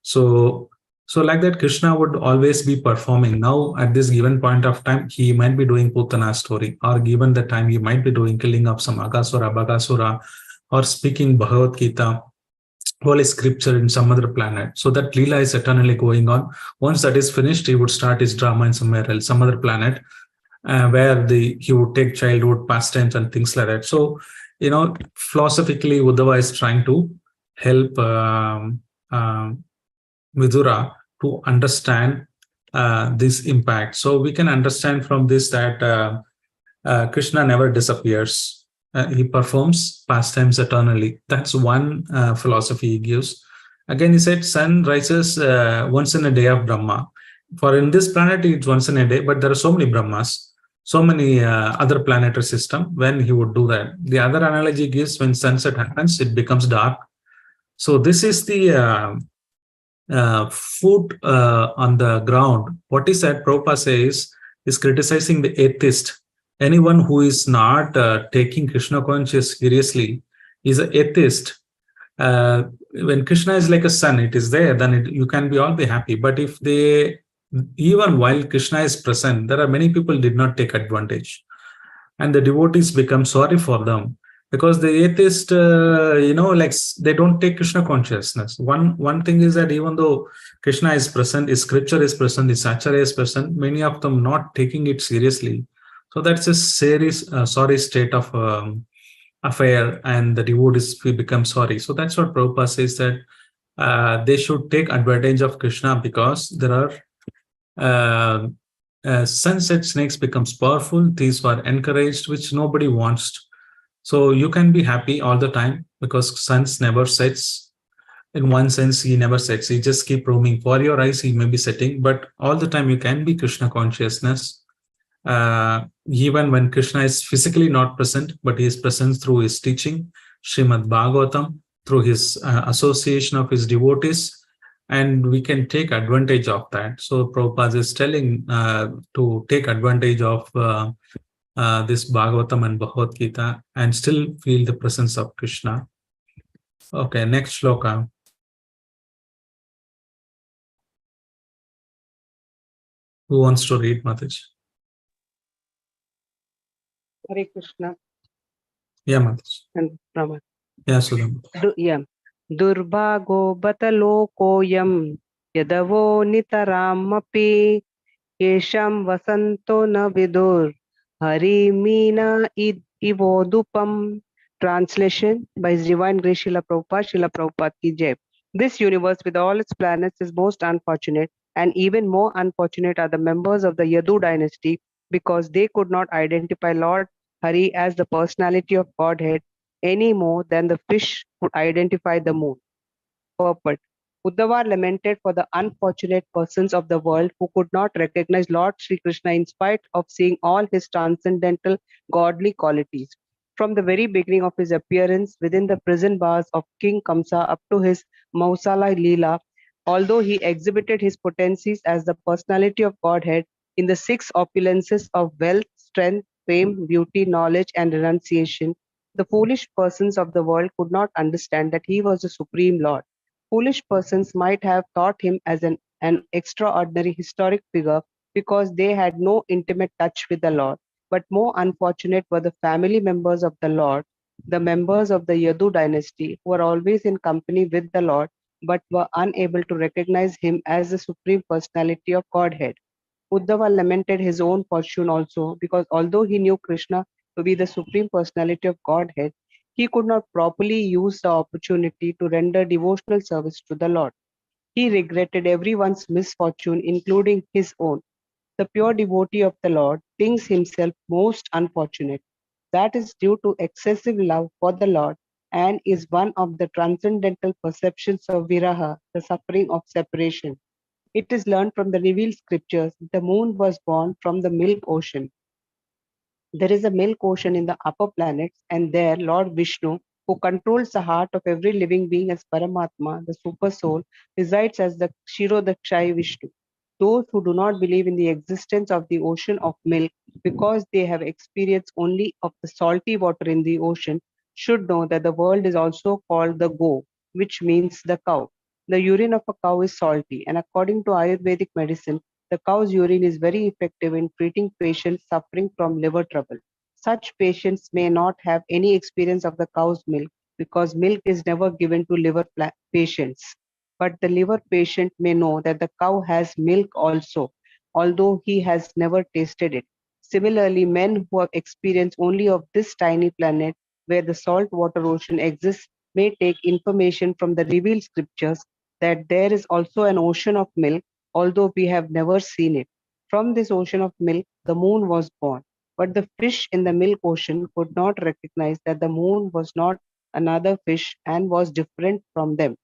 So like that, Krishna would always be performing. Now, at this given point of time, he might be doing Putana story, or given the time, he might be doing killing of some Agasura, Bagasura, or speaking Bhagavad Gita, Holy Scripture in some other planet. So that Leela is eternally going on. Once that is finished, he would start his drama in somewhere else, some other planet, where he would take childhood pastimes and things like that. So, philosophically, Uddhava is trying to help Vidura to understand this impact. So we can understand from this that Krishna never disappears. He performs pastimes eternally. That's one philosophy he gives. Again, he said sun rises once in a day of Brahma. For in this planet, it's once in a day, but there are so many Brahmas, so many other planetary system when he would do that. The other analogy he gives, when sunset happens, it becomes dark. So this is the foot on the ground. What he said, Prabhupada says, is criticizing the atheist. Anyone who is not taking Krishna consciousness seriously is an atheist. When Krishna is like a sun, it is there, then you can all be happy. But if even while Krishna is present, there are many people did not take advantage. And the devotees become sorry for them. Because the atheist, they don't take Krishna consciousness. One thing is that even though Krishna is present, his scripture is present, his acharya is present, many of them not taking it seriously. So that's a sorry state of affair, and the devotees become sorry. So that's what Prabhupada says, that they should take advantage of Krishna, because there are sunset snakes becomes powerful. These were encouraged, which nobody wants. So you can be happy all the time because sun never sets. In one sense, he never sets. He just keep roaming. For your eyes, he may be setting, but all the time you can be Krishna consciousness. Even when Krishna is physically not present, but he is present through his teaching, Shrimad Bhagavatam, through his association of his devotees, and we can take advantage of that. So Prabhupada is telling to take advantage of this Bhagavatam and Bhagavad Gita and still feel the presence of Krishna. Okay, next shloka. Who wants to read, Mataji? Hare Krishna. Yeah, Mataji. And Brahma. Yeah, Sudham. Yeah. Durbhago batalokoyam yadavo nitaraamapi yesham vasanto na vidur hari mina ivodupam. Translation by His Divine Grace Srila Prabhupada ki jai. This universe with all its planets is most unfortunate, and even more unfortunate are the members of the Yadu dynasty because they could not identify Lord Hari as the personality of Godhead any more than the fish could identify the moon. Purport. Uddhava lamented for the unfortunate persons of the world who could not recognize Lord Sri Krishna in spite of seeing all his transcendental godly qualities. From the very beginning of his appearance within the prison bars of King Kamsa up to his Mausala Leela, although he exhibited his potencies as the personality of Godhead in the six opulences of wealth, strength, fame, beauty, knowledge, and renunciation, the foolish persons of the world could not understand that he was the Supreme Lord. Foolish persons might have thought him as an extraordinary historic figure because they had no intimate touch with the Lord. But more unfortunate were the family members of the Lord, the members of the Yadu dynasty, who were always in company with the Lord, but were unable to recognize him as the Supreme Personality of Godhead. Uddhava lamented his own fortune also, because although he knew Krishna to be the Supreme Personality of Godhead, he could not properly use the opportunity to render devotional service to the Lord. He regretted everyone's misfortune, including his own. The pure devotee of the Lord thinks himself most unfortunate. That is due to excessive love for the Lord and is one of the transcendental perceptions of viraha, the suffering of separation. It is learned from the revealed scriptures that the moon was born from the milk ocean. There is a milk ocean in the upper planets, and there Lord Vishnu, who controls the heart of every living being as Paramatma, the super soul, resides as the Kshirodakshayi Vishnu. Those who do not believe in the existence of the ocean of milk because they have experience only of the salty water in the ocean should know that the world is also called the go, which means the cow. The urine of a cow is salty, and according to Ayurvedic medicine, the cow's urine is very effective in treating patients suffering from liver trouble. Such patients may not have any experience of the cow's milk because milk is never given to liver patients. But the liver patient may know that the cow has milk also, although he has never tasted it. Similarly, men who have experience only of this tiny planet where the salt water ocean exists may take information from the revealed scriptures that there is also an ocean of milk, although we have never seen it. From this ocean of milk, the moon was born. But the fish in the milk ocean could not recognize that the moon was not another fish and was different from them.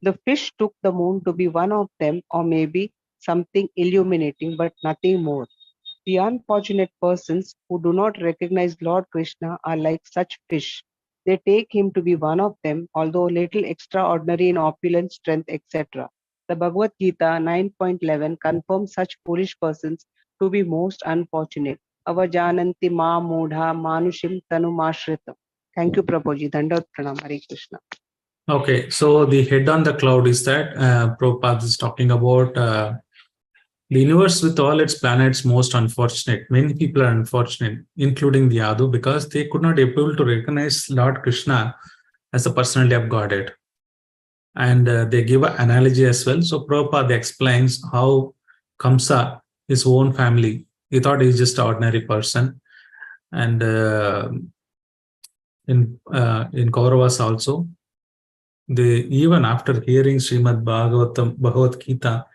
The fish took the moon to be one of them, or maybe something illuminating, but nothing more. The unfortunate persons who do not recognize Lord Krishna are like such fish. They take him to be one of them, although little extraordinary in opulence, strength, etc. The Bhagavad Gita 9.11 confirms such foolish persons to be most unfortunate. Avajananti ma mudha manushim tanumashritam. Thank you, Prabhuji. Dandavat pranam. Hare Krishna. Okay, so the head on the cloud is that Prabhupada is talking about the universe with all its planets most unfortunate. Many people are unfortunate, including the Yadu, because they could not be able to recognize Lord Krishna as the personality of Godhead. And they give an analogy as well. So Prabhupada explains how Kamsa, his own family, he thought he's just an ordinary person. And in Kauravas also, they even after hearing Shrimad Bhagavatam, Bhagavad Gita,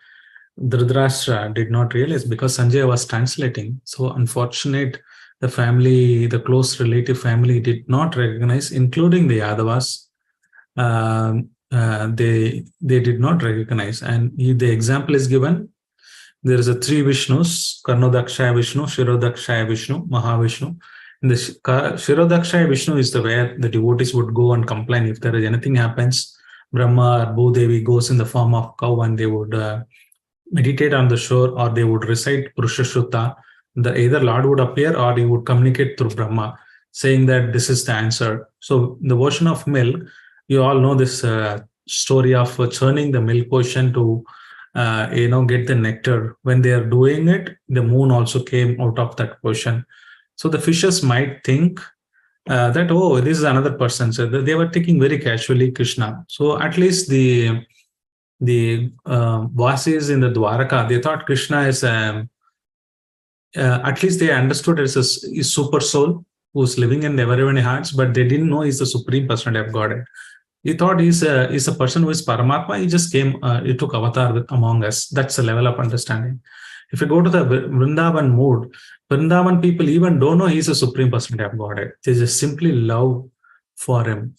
Dhritarashtra did not realize because Sanjay was translating. So unfortunate the family, the close relative family did not recognize, including the Yadavas. They did not recognize. And the example is given. There is a 3 Vishnus: Karnodakshaya Vishnu, Shirodakshaya Vishnu, Mahavishnu. And the Shirodakshaya Vishnu is the where the devotees would go and complain if there is anything happens. Brahma or Bhudevi goes in the form of cow and they would meditate on the shore, or they would recite Purushashruta. Either Lord would appear or he would communicate through Brahma, saying that this is the answer. So the version of milk, you all know this story of churning the milk ocean to get the nectar. When they are doing it, the moon also came out of that ocean. So the fishes might think that, oh, this is another person. So they were taking very casually Krishna. So at least the Vasis in the Dwaraka, they thought Krishna is at least they understood as a super soul who's living in everyone's hearts, but they didn't know he's the supreme personality of Godhead. He thought he's a person who is Paramatma. He just came, he took avatar among us. That's the level of understanding. If you go to the Vrindavan mood, Vrindavan people even don't know he's a supreme personality of Godhead. They just simply love for him.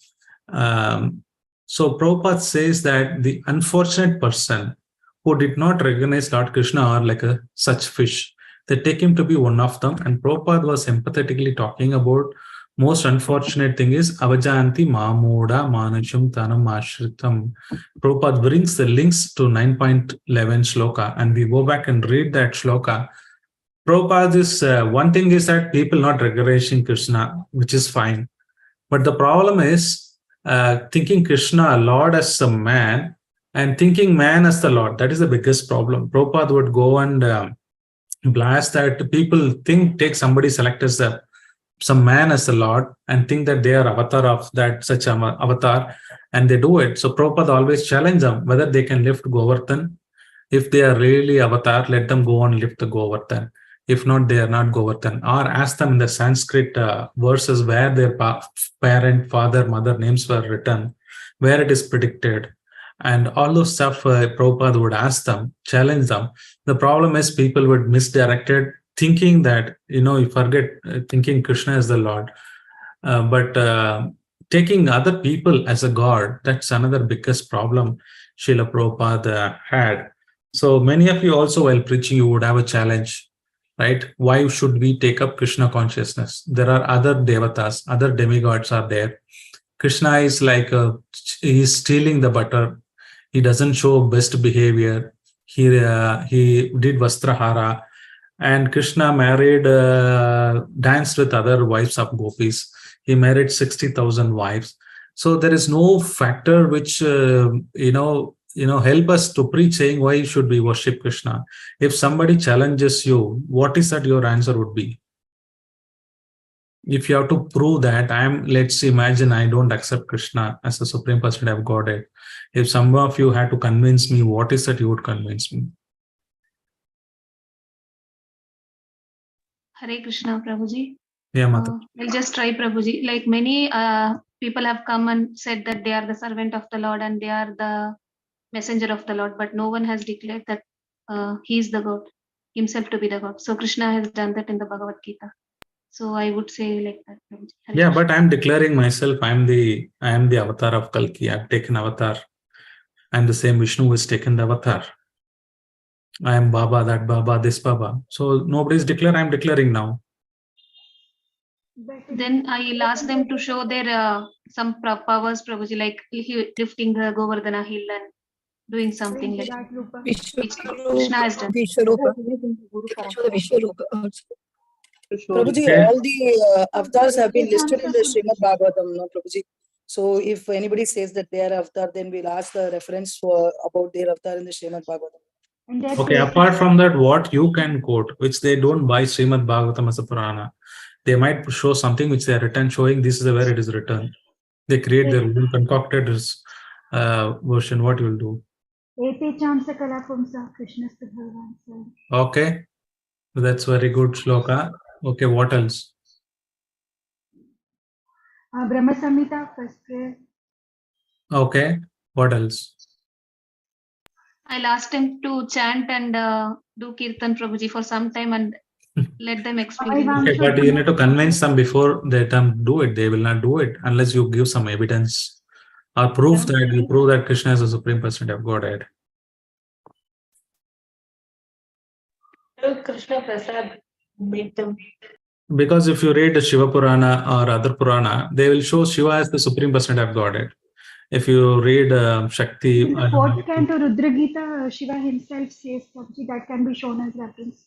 So Prabhupada says that the unfortunate person who did not recognize Lord Krishna are like a such fish. They take him to be one of them. And Prabhupada was empathetically talking about most unfortunate thing is avajanti mamoda manacham tanam ashritam. Prabhupada brings the links to 9.11 shloka, and we go back and read that shloka. Prabhupada is one thing is that people not recognizing Krishna, which is fine. But the problem is thinking Krishna, Lord, as a man, and thinking man as the Lord. That is the biggest problem. Prabhupada would go and blast that people take somebody select as some man as the Lord and think that they are avatar of that such an avatar, and they do it. So Prabhupada always challenge them whether they can lift Govardhan. If they are really avatar, let them go and lift the Govardhan. If not, they are not Govardhan. Or ask them in the Sanskrit verses where their parent, father, mother names were written, where it is predicted. And all those stuff Prabhupada would ask them, challenge them. The problem is people would misdirect it, thinking that, you forget thinking Krishna is the Lord. But taking other people as a God, that's another biggest problem Srila Prabhupada had. So many of you also, while preaching, you would have a challenge, right? Why should we take up Krishna consciousness? There are other devatas, other demigods are there. Krishna is like he's stealing the butter. He doesn't show best behavior. He did Vastrahara, and Krishna married, danced with other wives of gopis. He married 60,000 wives. So there is no factor which help us to preach saying why should we worship Krishna. If somebody challenges you, what is that your answer would be? If you have to prove that let's imagine I don't accept Krishna as the supreme personality of Godhead. If some of you had to convince me, what is that you would convince me? Hare Krishna, Prabhuji. Yeah, Mata. I'll just try, Prabhuji. Like many people have come and said that they are the servant of the Lord and they are the messenger of the Lord, but no one has declared that he is the God, himself to be the God. So Krishna has done that in the Bhagavad Gita. So I would say like that. Prabhuji. Hare Yeah, Krishna. but I'm declaring myself, I am the avatar of Kalki. I've taken avatar. I'm the same Vishnu who has taken the avatar. I am Baba, that Baba, this Baba. So nobody's declared, I'm declaring now. Then I'll ask them to show their some powers, Prabhuji, like lifting the Govardhana hill and doing something like that. Which Krishna has done. Vishwarupa. Show the Vishwarupa also. Prabhuji, Okay. all the avatars have been listed in the Shrimad Bhagavatam, no, Prabhuji. So if anybody says that they are avatar, then we'll ask the reference for about their avatar in the Shrimad Bhagavatam. Okay, apart from that, what you can quote, which they don't buy Srimad Bhagavatam as a Purana, they might show something which they are written showing this is where it is written. They create their own concocted version. What you will do? Okay, that's very good shloka. Okay, what else? Brahma Samhita, first prayer. Okay, what else? I'll ask them to chant and do Kirtan, Prabhuji, for some time, and Let them experience. Okay, but you need to convince them before they do it. They will not do it unless you give some evidence or proof that you prove that Krishna is the Supreme Personality of Godhead. Krishna Prasad made them. Because if you read the Shiva Purana or other Purana, they will show Shiva as the Supreme Personality of Godhead. If you read Shakti. In the fourth canto, Rudra Gita, Shiva himself says something that can be shown as reference.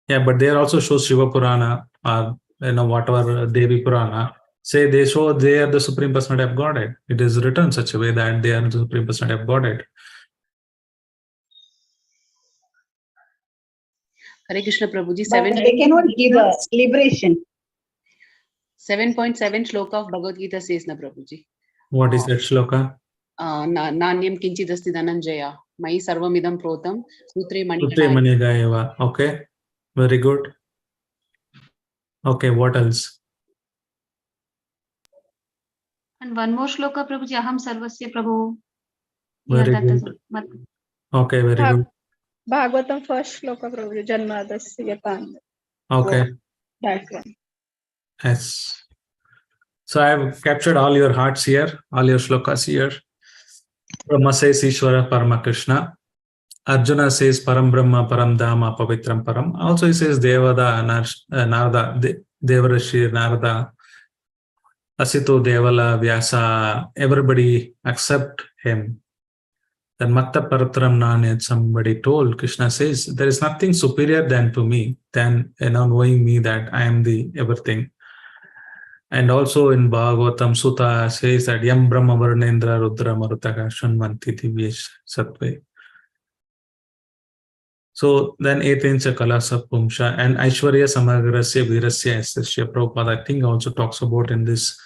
Yeah, but there also shows Shiva Purana or whatever Devi Purana. Say they show they are the Supreme Personality of Godhead. It is written in such a way that they are the Supreme Personality of Godhead. Hare Krishna Prabhuji, But they cannot give a liberation. 7.7 shloka of Bhagavad Gita says na Prabhuji. What is that shloka? Nanyam kinchidasti dhananjaya. Mai sarvamidam protam sutre Sutre manigayava. Okay, very good. Okay, what else? And one more shloka, Prabhuji, Aham Sarvasya Prabhu. Very Yeah, that is good. it. Okay, very good. Bhagavatam first shloka, Prabhuji, Janmadasya Pand. Okay. That one. Yes. So I have captured all your hearts here, all your shlokas here. Brahma says Ishvara Parama Krishna. Arjuna says Param Brahma, Param Dhamma, Pavitram Param. Also he says Devada, Narada, Devarashi, Narada, Asito, Devala, Vyasa, everybody accept him. Then Matta Paratram Nanyat, somebody told, Krishna says, there is nothing superior than to me, than knowing me that I am the everything. And also in Bhagavatam, Sutta says that Yam Brahma Varnendra Rudra Marutaka Shunvanti Divyesh Sattve. So then Etencha Kalasa Pumsha and Aishwarya Samagrasya Virasya Estasya Prabhupada, I think also talks about in this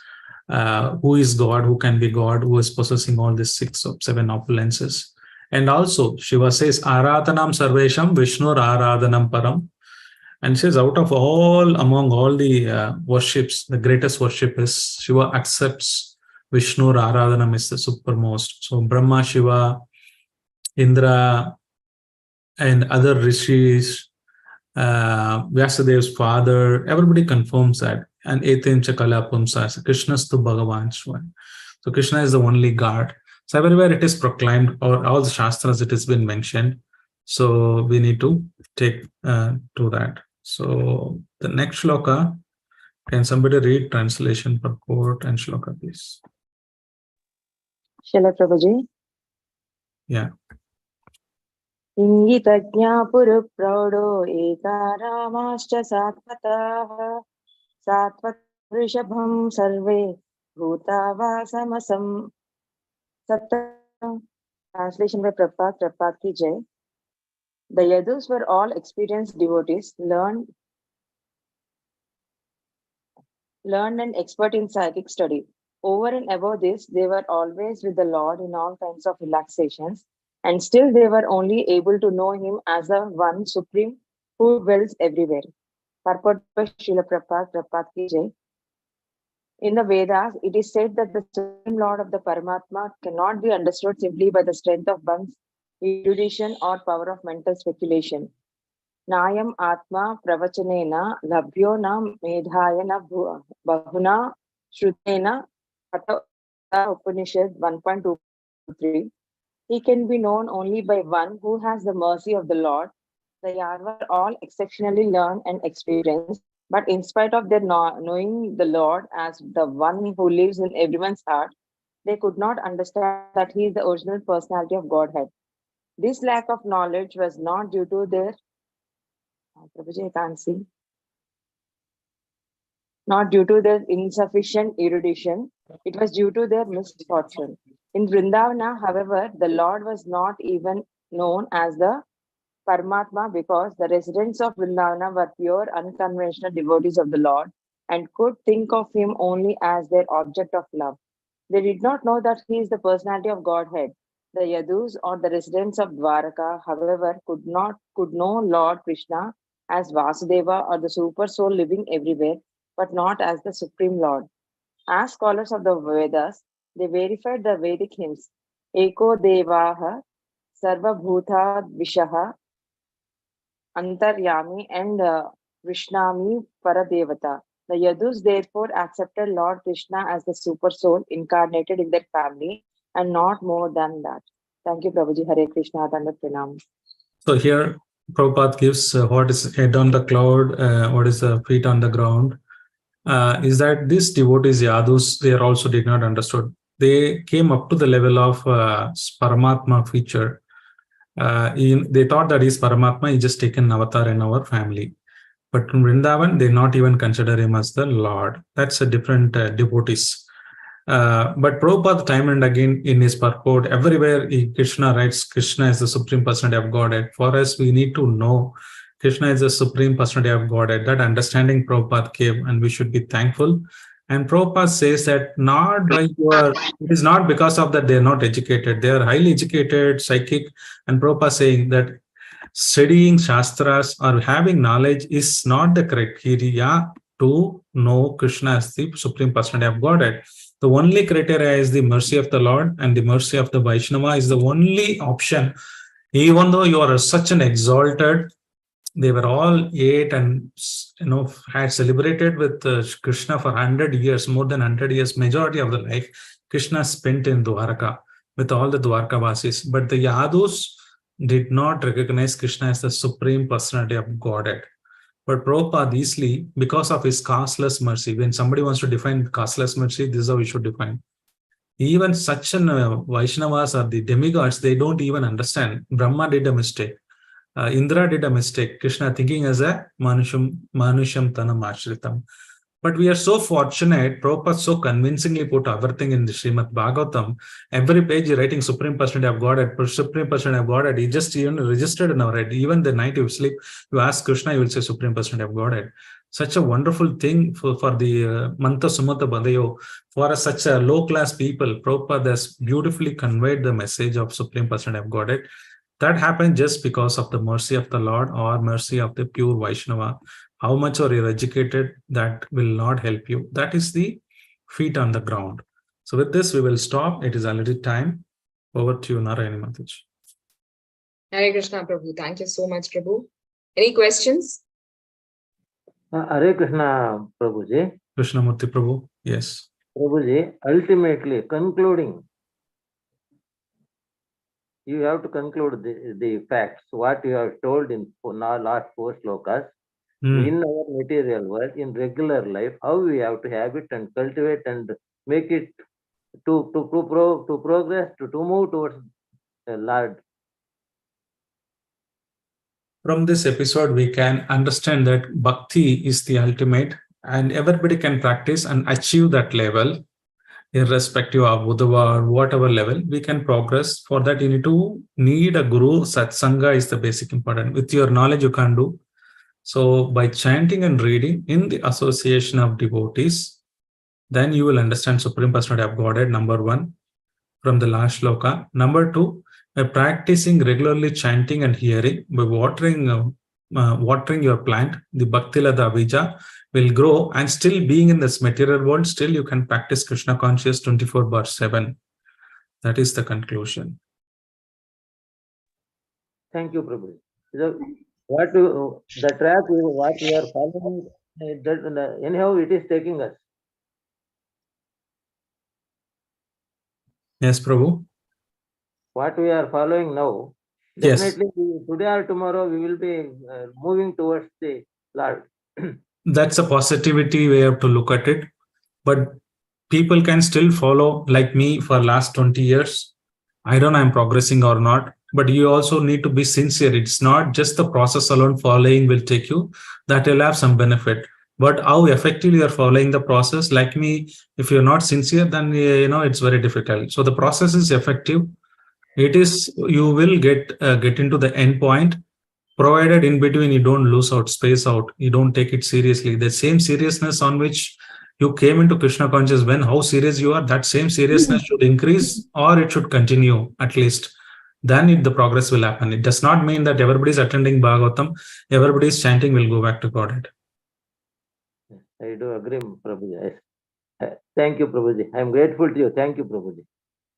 who is God, who can be God, who is possessing all these 6 or 7 opulences. And also Shiva says Aradhanam Sarvesham Vishnur Aradhanam Param. And says out of among all the worships, the greatest worship is Shiva accepts Vishnu Aradhanam is the supermost. So Brahma, Shiva, Indra, and other rishis, Vyasadev's father, everybody confirms that. And Etencha Kalapumsa, Krishna's to Bhagavan Shwan. So Krishna is the only God. So everywhere it is proclaimed, or all the Shastras it has been mentioned. So we need to take to that. So the next shloka, can somebody read translation for quote and shloka, please? Shall I, Prabhuji? Yeah. Ingitajna puru praudo ekaramashcha satvatah satvat rishabham sarve bhutavasamasam satam. Translation by Prabhupada ki jai. The Yadus were all experienced devotees, learned and expert in psychic study. Over and above this, they were always with the Lord in all kinds of relaxations, and still they were only able to know him as the one supreme who dwells everywhere. Purport by Srila Prabhupada ki jai. In the Vedas, it is said that the Supreme Lord of the Paramatma cannot be understood simply by the strength of one's erudition or power of mental speculation. Nayam Atma Pravachanena Labhyo na Medhayana Bahuna Shrutena Upanishad 1.2.3. He can be known only by one who has the mercy of the Lord. The Yadva are all exceptionally learned and experienced, but in spite of their knowing the Lord as the one who lives in everyone's heart, they could not understand that he is the original personality of Godhead. This lack of knowledge was not due to their not due to their insufficient erudition, it was due to their misfortune. In Vrindavana, however, the Lord was not even known as the Paramatma because the residents of Vrindavana were pure, unconventional devotees of the Lord and could think of him only as their object of love. They did not know that he is the personality of Godhead. The Yadus or the residents of Dwaraka, however, could know Lord Krishna as Vasudeva or the super soul living everywhere, but not as the Supreme Lord. As scholars of the Vedas, they verified the Vedic hymns, Eko Devaha, Sarva Bhuta Vishaha, Antaryami and Vishnami Paradevata. The Yadus therefore accepted Lord Krishna as the super soul incarnated in their family and not more than that. Thank you, Prabhuji. Hare Krishna, Dandavat Pranam. So here Prabhupada gives what is head on the cloud, what is the feet on the ground. Is that these devotees, Yadus, they are also did not understood. They came up to the level of Paramatma feature. They thought that is Paramatma, he just taken avatar in our family. But in Vrindavan, they not even consider him as the Lord. That's a different devotees. But Prabhupada time and again in his purport, everywhere Krishna writes, Krishna is the Supreme Personality of Godhead. For us, we need to know Krishna is the Supreme Personality of Godhead. That understanding Prabhupada gave, and we should be thankful. And Prabhupada says that not by it is not because of that they are not educated. They are highly educated, psychic. And Prabhupada saying that studying Shastras or having knowledge is not the criteria to know Krishna as the Supreme Personality of Godhead. The only criteria is the mercy of the Lord, and the mercy of the Vaishnava is the only option. Even though you are such an exalted, they were all ate and had celebrated with Krishna for 100 years, more than 100 years, majority of the life Krishna spent in Dwarka with all the Dwarkavasis. But the Yadus did not recognize Krishna as the Supreme Personality of Godhead. But Prabhupada easily, because of his causeless mercy, when somebody wants to define causeless mercy, this is how we should define. Even such an Vaishnavas or the demigods, they don't even understand. Brahma did a mistake. Indra did a mistake. Krishna thinking as a Manusham Tanam Ashritam. But we are so fortunate, Prabhupada so convincingly put everything in the Shrimad Bhagavatam. Every page writing Supreme Personality of Godhead, Supreme Personality of Godhead, he just even registered in our head. Even the night you sleep, you ask Krishna, you will say Supreme Personality of Godhead. Such a wonderful thing for the Manta Sumata Badayo. For such a low-class people, Prabhupada has beautifully conveyed the message of Supreme Personality of Godhead. That happened just because of the mercy of the Lord or mercy of the pure Vaishnava. How much are you educated, that will not help you. That is the feet on the ground. So with this, we will stop. It is already time. Over to you, Narayani Mataji. Hare Krishna, Prabhu. Thank you so much, Prabhu. Any questions? Hare Krishna, Prabhuji. Krishnamurti Prabhu. Yes. Prabhuji, ultimately concluding, you have to conclude the facts, what you have told in last 4 slokas. In our material world, in regular life, how we have to have it and cultivate and make it to progress, to move towards the Lord. From this episode, we can understand that bhakti is the ultimate, and everybody can practice and achieve that level, irrespective of Uddhava or whatever level. We can progress. For that, you need a guru. Satsanga is the basic important. With your knowledge, you can do. So by chanting and reading in the association of devotees, then you will understand Supreme Personality of Godhead, number 1, from the last shloka. Number 2, by practicing regularly chanting and hearing, by watering your plant, the Bhaktilada Avija will grow, and still being in this material world, still you can practice Krishna conscious 24/7. That is the conclusion. Thank you, Prabhu. So, the track what we are following, anyhow it is taking us. Yes, Prabhu. What we are following now, definitely today or tomorrow we will be moving towards the Lord. That's a positivity way to look at it. But people can still follow, like me, for last 20 years. I don't know I'm progressing or not, but you also need to be sincere. It's not just the process alone following will take you. That will have some benefit. But how effectively you're following the process, like me, if you're not sincere, then it's very difficult. So the process is effective. It is, you will get into the end point, provided in between you don't lose out, space out, you don't take it seriously. The same seriousness on which you came into Krishna consciousness, when how serious you are, that same seriousness should increase, or it should continue at least. Then the progress will happen. It does not mean that everybody is attending Bhagavatam, everybody is chanting will go back to Godhead. I do agree, Prabhuji. Thank you, Prabhuji. I am grateful to you. Thank you, Prabhuji.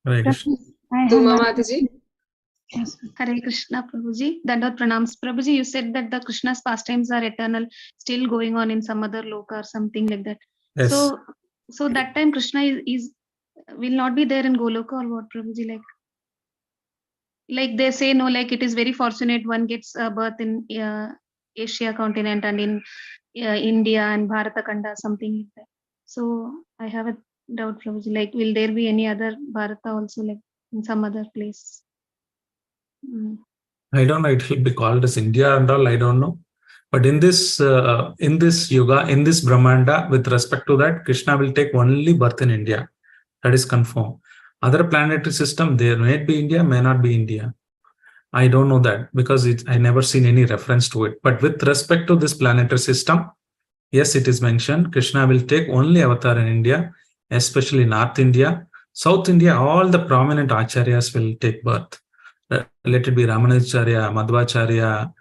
Hare Krishna. I have Suma one Mataji. Yes. Hare Krishna, Prabhuji. Dandot pranams. Prabhuji, you said that the Krishna's pastimes are eternal, still going on in some other loka or something like that. Yes. So that time Krishna is will not be there in Goloka or what, Prabhuji? Like they say, no, like it is very fortunate one gets a birth in Asia continent and in India and Bharata Kanda, something like that. So I have a doubt, Prabhuji. Like, will there be any other Bharata also, like in some other place? I don't know. It will be called as India and all. I don't know. But in this yuga, in this Brahmanda, with respect to that, Krishna will take only birth in India. That is confirmed. Other planetary system, there may be India, may not be India. I don't know that because I never seen any reference to it. But with respect to this planetary system, yes, it is mentioned. Krishna will take only avatar in India, especially North India. South India, all the prominent acharyas will take birth. Let it be Ramanujacharya, Madhvacharya,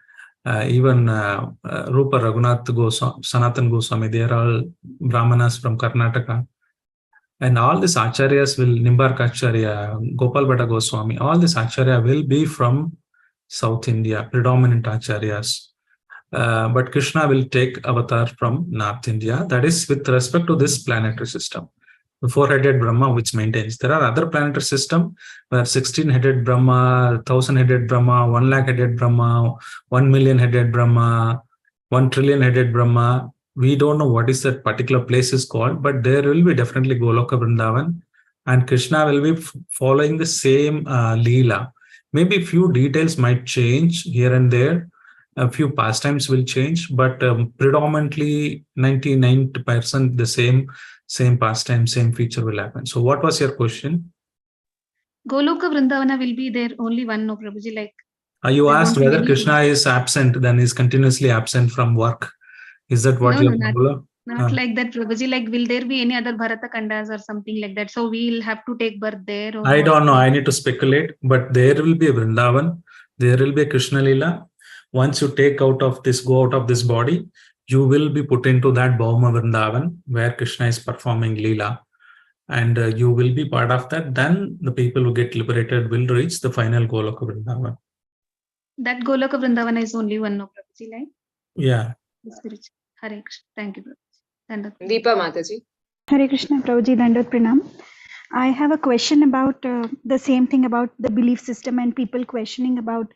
even Rupa Raghunath Goswami, Sanatan Goswami, they are all Brahmanas from Karnataka. And all these acharyas will, Nimbarkacharya, Gopal Bhatta Goswami, all these acharya will be from South India, predominant acharyas. But Krishna will take avatar from North India. That is with respect to this planetary system. The four-headed Brahma, which maintains. There are other planetary systems where 16-headed Brahma, 1,000-headed Brahma, 100,000-headed Brahma, 1,000,000-headed Brahma, 1,000,000,000-headed Brahma. We don't know what is that particular place is called, but there will be definitely Goloka Vrindavan, and Krishna will be following the same Leela. Maybe few details might change here and there. A few pastimes will change, but predominantly 99% the same pastime, same feature will happen. So what was your question? Goloka Vrindavana will be there only one, no, Prabhuji, like. You asked whether Krishna is absent, then is continuously absent from work. Is that what you're not like that, Prabhuji. Like, will there be any other Bharata Kandas or something like that? So we'll have to take birth there. Or I don't know. I need to speculate, but there will be a Vrindavan. There will be a Krishna Lila. Once you go out of this body, you will be put into that Bhauma Vrindavan where Krishna is performing Leela. And you will be part of that. Then the people who get liberated will reach the final Goloka Vrindavan. That Goloka Vrindavana is only one, no, Prabhuji, like? Yeah. Hare Krishna. Thank you, Prabhuji. Deepa Mataji. Hare Krishna, Prabhuji, Dandot Pranam. I have a question about the same thing about the belief system and people questioning about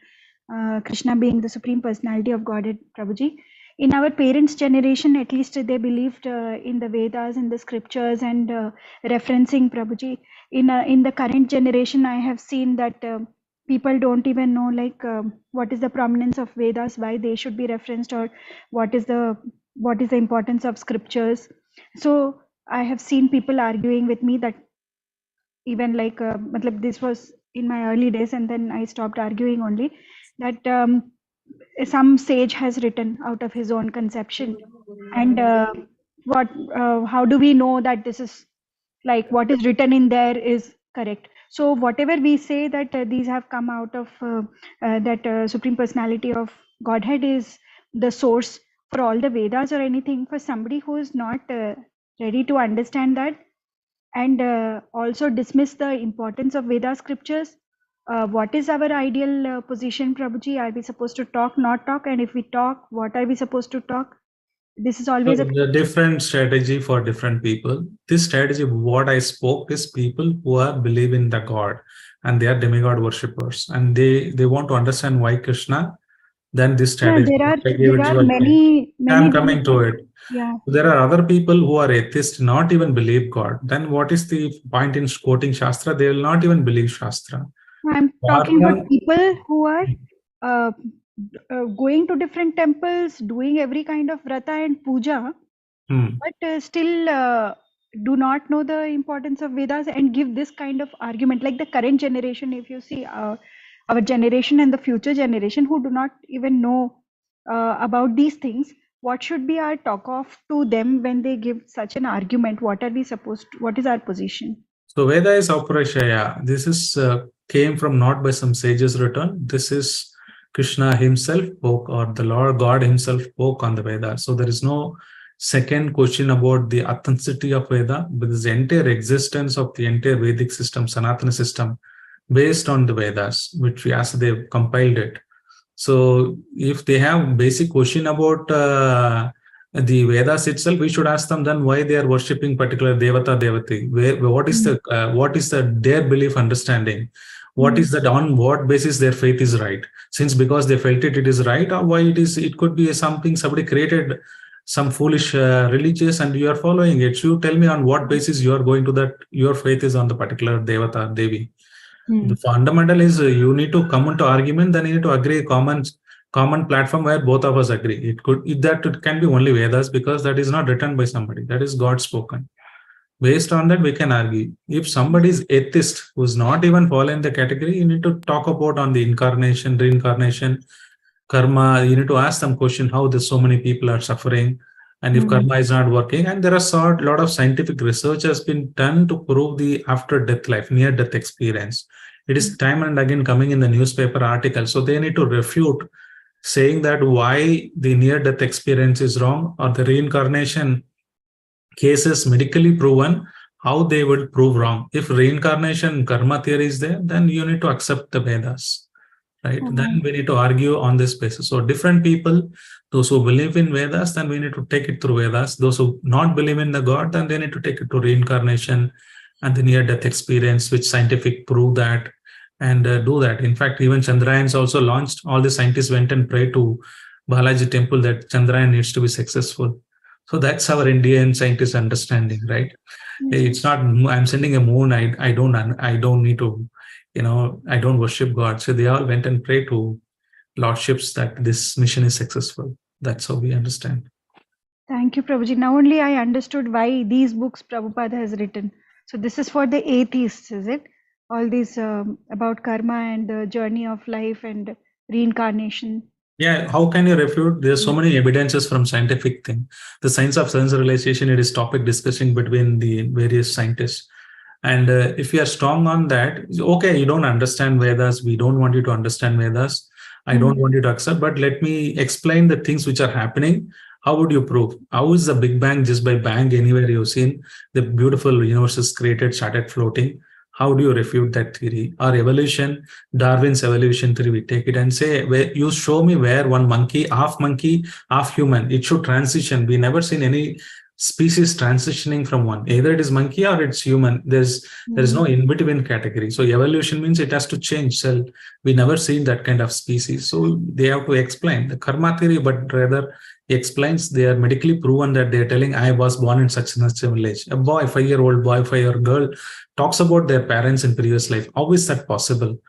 Krishna being the Supreme Personality of Godhead, Prabhuji. In our parents' generation, at least they believed in the Vedas, in the scriptures, and referencing Prabhuji. In the current generation, I have seen that people don't even know like what is the prominence of Vedas, why they should be referenced, or what is the importance of scriptures. So I have seen people arguing with me that even like this was in my early days, and then I stopped arguing only that some sage has written out of his own conception, and how do we know that this is like what is written in there is correct? So whatever we say that these have come out of that Supreme Personality of Godhead is the source for all the Vedas or anything, for somebody who is not ready to understand that and also dismiss the importance of Veda scriptures, what is our ideal position, Prabhuji? Are we supposed to talk, not talk? And if we talk, what are we supposed to talk? This is always a different strategy for different people. This strategy, what I spoke, is people who are believe in the God and they are demigod worshippers, and they want to understand why Krishna. Then this strategy. Yeah, there are many. I'm coming to it. Yeah. There are other people who are atheists, not even believe God. Then what is the point in quoting Shastra? They will not even believe Shastra. I'm talking about people who are going to different temples, doing every kind of vrata and puja, but still do not know the importance of Vedas and give this kind of argument. Like the current generation, if you see our generation and the future generation who do not even know about these things, what should be our talk off to them when they give such an argument? What are we supposed to, what is our position? So Veda is Auparashaya. This is came from not by some sages written. This is Krishna himself spoke, or the Lord God himself spoke on the Veda. So there is no second question about the authenticity of Veda, but the entire existence of the entire Vedic system, Sanatana system, based on the Vedas, which we asked, they've compiled it. So if they have basic question about the Vedas itself, we should ask them then why they are worshipping particular Devata Devati. What is their belief understanding? What is that, on what basis their faith is right? Since because they felt it is right, or why it could be something somebody created, some foolish religious, and you are following it. So you tell me on what basis you are going to that, your faith is on the particular Devata Devi. The fundamental is you need to come into argument, then you need to agree common platform where both of us agree. It can be only Vedas, because that is not written by somebody, that is God spoken. Based on that we can argue. If somebody is atheist who's not even fallen the category, you need to talk about on the incarnation, reincarnation, karma. You need to ask them question how so many people are suffering, and if karma is not working. And there are a lot of scientific research has been done to prove the after death life, near death experience. It is time and again coming in the newspaper articles. So they need to refute, saying that why the near death experience is wrong, or the reincarnation cases medically proven, how they would prove wrong. If reincarnation karma theory is there, then you need to accept the Vedas. Right? Then we need to argue on this basis. So different people, those who believe in Vedas, then we need to take it through Vedas. Those who not believe in the God, then they need to take it to reincarnation and the near-death experience, which scientific prove that, and do that. In fact, even Chandrayans also launched. All the scientists went and prayed to Balaji temple that Chandrayaan needs to be successful. So that's our Indian scientist understanding, right? It's not I'm sending a moon. I don't need to. I don't worship God. So they all went and prayed to lordships that this mission is successful. That's how we understand. Thank you, Prabhuji. Now only I understood why these books Prabhupada has written. So this is for the atheists, is it? All these about karma and the journey of life and reincarnation. Yeah, how can you refute? There's so many evidences from scientific thing. The science of sense realization, it is topic discussing between the various scientists. And if you are strong on that, okay, you don't understand Vedas. We don't want you to understand Vedas. I don't want you to accept, but let me explain the things which are happening. How would you prove? How is the Big Bang just by bang anywhere you've seen the beautiful universe is created, started floating? How do you refute that theory? Or evolution, Darwin's evolution theory, we take it and say, where you show me where one monkey, half human, it should transition. We never seen any species transitioning from one. Either it is monkey or it's human. There is no in-between category. So evolution means it has to change cell. We never seen that kind of species. So they have to explain the karma theory, but rather explains, they are medically proven that they are telling, I was born in such and such a village. A boy, 5-year-old boy, 5-year-old girl talks about their parents in previous life. How is that possible?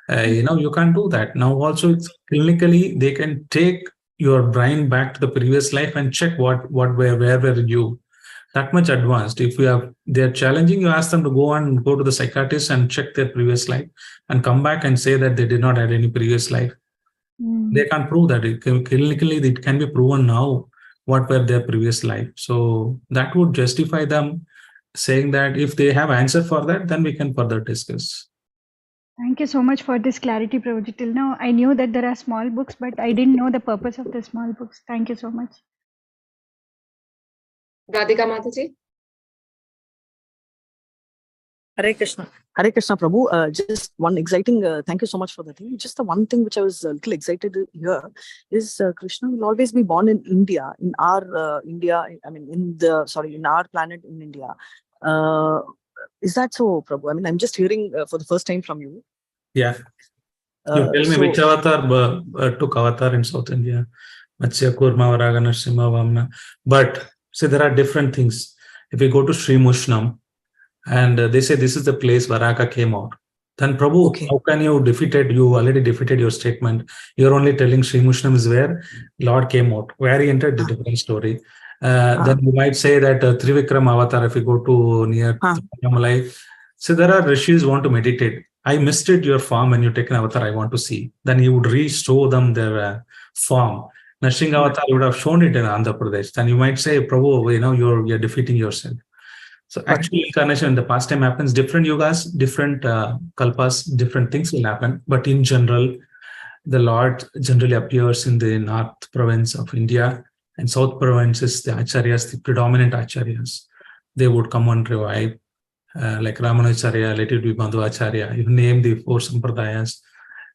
You can't do that. Now also it's clinically, they can take your brain back to the previous life and check where were you. That much advanced. If they're challenging, you ask them to go to the psychiatrist and check their previous life and come back and say that they did not have any previous life. They can't prove that. Clinically, it can be proven now what were their previous life. So that would justify them saying that if they have answer for that, then we can further discuss. Thank you so much for this clarity, Prabhuji. Till now, I knew that there are small books, but I didn't know the purpose of the small books. Thank you so much. Radhika Mataji. Hare Krishna, Prabhu. Just one exciting, thank you so much for the thing. Just the one thing which I was a little excited here is Krishna will always be born in India, in our in our planet in India. Is that so, Prabhu? I mean, I'm just hearing for the first time from you. Yeah. You tell me which avatar took avatar in South India. Matsya, Kurma, Varaga, Narasimha, Vamana. But see, there are different things. If we go to Sri Mushnam, and they say this is the place Varaga came out, then Prabhu, how can you you already defeated your statement. You're only telling Sri Mushnam is where Lord came out. Where he entered, the different story. Then you might say that Trivikram avatar, if you go to near Tirumalai, so there are rishis who want to meditate. I missed it, your form when you take an avatar, I want to see. Then he would restore them their form. Nrsimha avatar, you would have shown it in Andhra Pradesh. Then you might say, Prabhu, you're defeating yourself. So actual incarnation in the past time happens, different yugas, different kalpas, different things will happen. But in general, the Lord generally appears in the north province of India, and south provinces, the acharyas, the predominant acharyas, they would come and revive. like Ramanujacharya, let it be Madhvacharya. You name the four sampradayas.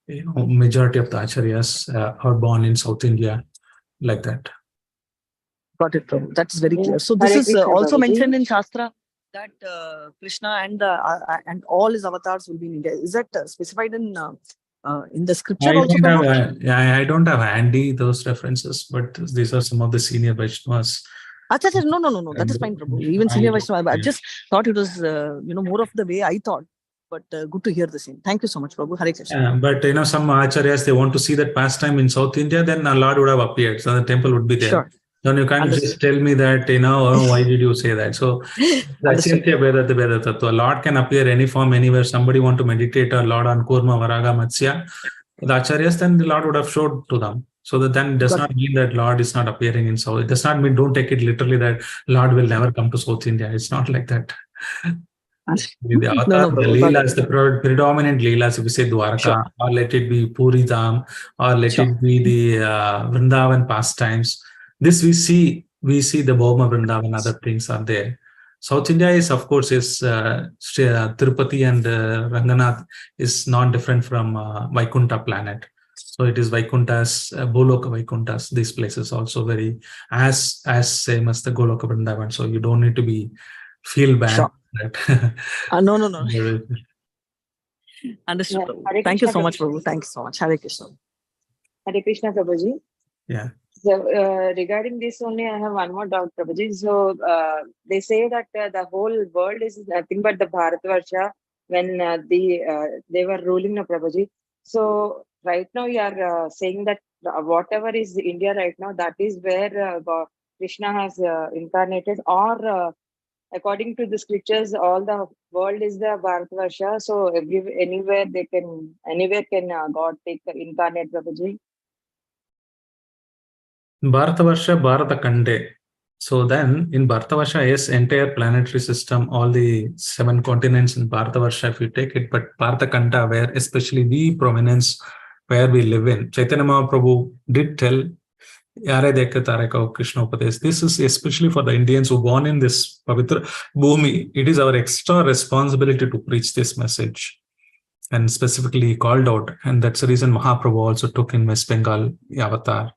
Majority of the acharyas are born in South India, like that. Got it, Prabhu. That is very clear. So this Hare is Krishna, also Prabhuji. mentioned in Shastra that Krishna and all his avatars will be in India. Is that specified in the scripture also, Prabhu? I don't have handy those references, but these are some of the senior Vaishnavas. No. That is fine, Prabhu. Even senior Vaishnava. I just thought it was more of the way I thought. But good to hear the same. Thank you so much, Prabhu. Hare Krishna. But some acharyas, they want to see that pastime in South India, then a Lord would have appeared. So the temple would be there. Sure. Then you can't just tell me that, why did you say that? So the Lord can appear any form, anywhere. Somebody want to meditate a Lord on Kurma, Varaga, Matsya, the acharyas, then the Lord would have showed to them. So that then does not mean that Lord is not appearing in South. It does not mean, don't take it literally that Lord will never come to South India. It's not like that. The avatar, the Leelas, the predominant Leelas, if we say Dwarka, or let it be Puri Dham, or let it be the Vrindavan pastimes. This we see the Bhoma Vrindavan, other things are there. South India is, of course, Tirupati and Ranganath is not different from Vaikuntha planet. So it is Vaikunthas, Boloka Vaikunthas, these places also very as same as the Goloka Vrindavan. So you don't need to feel bad. Sure. No. Understood. Hare Thank you Krishna, so much, Prabhuji. Prabhu. Thank you so much. Hare Krishna. Hare Krishna, Prabhuji. Yeah. So regarding this only, I have one more doubt, Prabhuji. So they say that the whole world is nothing but the Bharatvarsha when they were ruling, no, Prabhuji. So right now you are saying that whatever is India right now, that is where Krishna has incarnated, or according to the scriptures, all the world is the Bharatvarsha. So anywhere can God take incarnate, Prabhuji. Bharatavarsha, Bharata Kande. So then in Bharatavarsha, yes, entire planetary system, all the 7 continents in Bharatavarsha, if you take it, but Bharata Kanda, where especially the prominence where we live in, Chaitanya Mahaprabhu did tell, Yare Dekha Tareka Krishna Upadesh. This is especially for the Indians who born in this Pavitra Bhumi. It is our extra responsibility to preach this message. And specifically called out. And that's the reason Mahaprabhu also took in West Bengal avatar.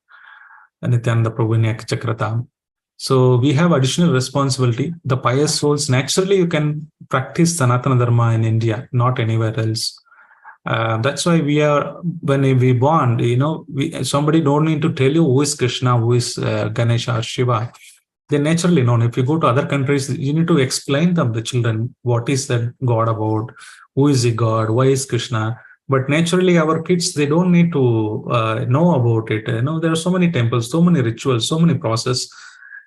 Nityananda Prabhu in Chakratam. So we have additional responsibility. The pious souls, naturally you can practice Sanatana Dharma in India, not anywhere else. That's why when we born, somebody don't need to tell you who is Krishna, who is Ganesha or Shiva. They naturally know. If you go to other countries, you need to explain them, the children, what is that God about, who is the God, why is Krishna. But naturally, our kids, they don't need to know about it. There are so many temples, so many rituals, so many processes.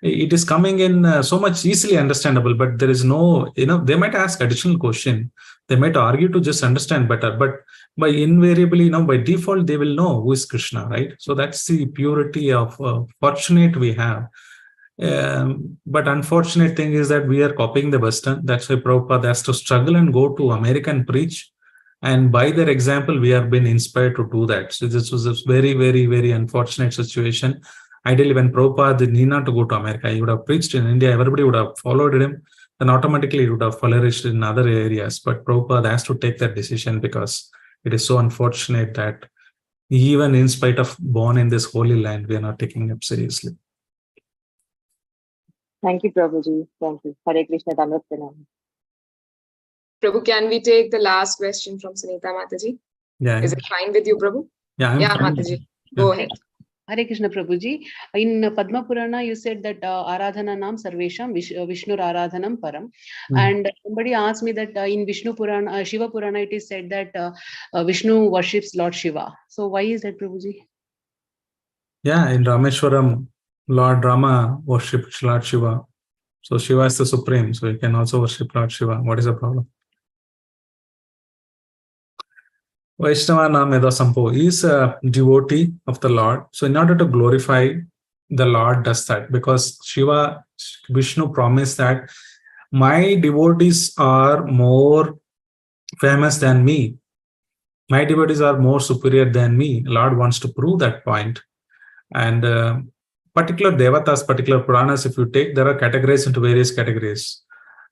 It is coming in so much easily understandable, but there is no, they might ask additional question. They might argue to just understand better, but by invariably, by default, they will know who is Krishna, right? So that's the purity of fortunate we have. But unfortunate thing is that we are copying the Western. That's why Prabhupada has to struggle and go to America and preach. And by their example, we have been inspired to do that. So this was a very, very, very unfortunate situation. Ideally, when Prabhupada need not to go to America, he would have preached in India, everybody would have followed him, then automatically he would have flourished in other areas. But Prabhupada has to take that decision because it is so unfortunate that even in spite of born in this holy land, we are not taking it seriously. Thank you, Prabhuji. Thank you. Hare Krishna, Tamil Pranam. Prabhu, can we take the last question from Sunita Mataji? Yeah. Is it fine with you, Prabhu? Yeah, Mataji. Go ahead. Hare Krishna, Prabhuji. In Padma Purana, you said that Aradhana Nam Sarvesham Vishnu Aradhanam Param. And somebody asked me that in Vishnu Purana, Shiva Purana, it is said that Vishnu worships Lord Shiva. So why is that, Prabhuji? Yeah, in Rameshwaram, Lord Rama worships Lord Shiva. So Shiva is the supreme. So you can also worship Lord Shiva. What is the problem? Vaishnava Nameda Sampo is a devotee of the Lord. So in order to glorify the Lord does that, because Vishnu promised that my devotees are more famous than me. My devotees are more superior than me. Lord wants to prove that point. And particular devatas, particular Puranas, if you take, there are categories into various categories.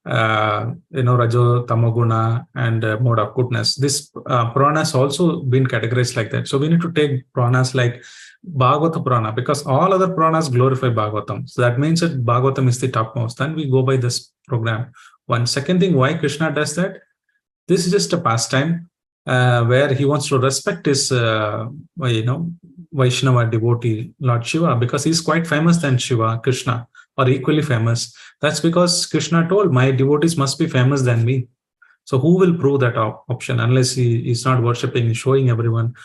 Rajo, Tamoguna, and mode of goodness. This Purana has also been categorized like that. So we need to take Puranas like Bhagavata Purana, because all other Puranas glorify Bhagavatam. So that means that Bhagavatam is the topmost. Then we go by this program. One second thing, why Krishna does that? This is just a pastime where he wants to respect his, Vaishnava devotee, Lord Shiva, because he's quite famous than Shiva, Krishna, or equally famous. That's because Krishna told, my devotees must be famous than me. So who will prove that option unless he is not worshipping, showing everyone,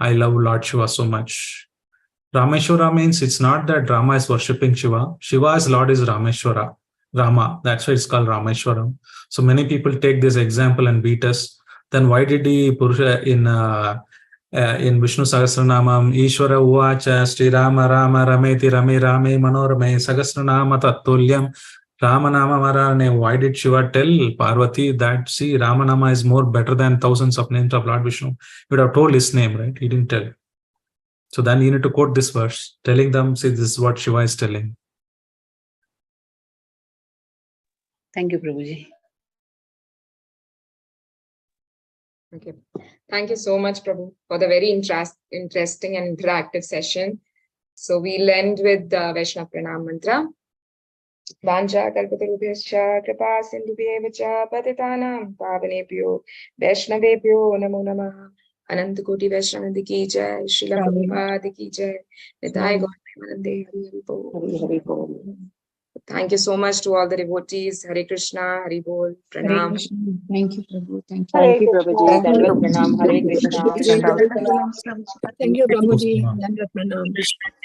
I love Lord Shiva so much. Rameshwara means it's not that Rama is worshipping Shiva. Shiva's Lord is Rameshwara, Rama. That's why it's called Rameshwaram. So many people take this example and beat us. Then why did he Purusha in Vishnu Sahasranamam, Ishvara Uvacha, Sri Rama Rama Rameti Rame Rame Manorame Sahasranama Tatulyam Ramanama Marane? Why did Shiva tell Parvati that, see, Ramanama is more better than thousands of names of Lord Vishnu? He would have told his name, right? He didn't tell. So then you need to quote this verse, telling them, see, this is what Shiva is telling. Thank you, Prabhuji. Okay. Thank you so much, Prabhu, for the very interesting and interactive session. So we'll end with the Vaishnava Pranam Mantra. Vanja kalpatarubhyascha kripa sindhubhyeva cha patitanam pavanebhyo Vaishnavebhyo namo namah. Anant Koti Vaishnava ki jai, Srila Prabhupada ki jai, Nitai Gaur Premanande, Hari Bol. Thank you so much to all the devotees. Hare Krishna, Hari Bol, Pranam. Thank you, Prabhu. Thank you. Thank you, Prabhuji. Dandavat Pranam. Hare Krishna. Thank you, Prabhuji. Dandavat Pranam.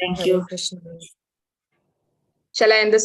Thank you. Shall I end the session?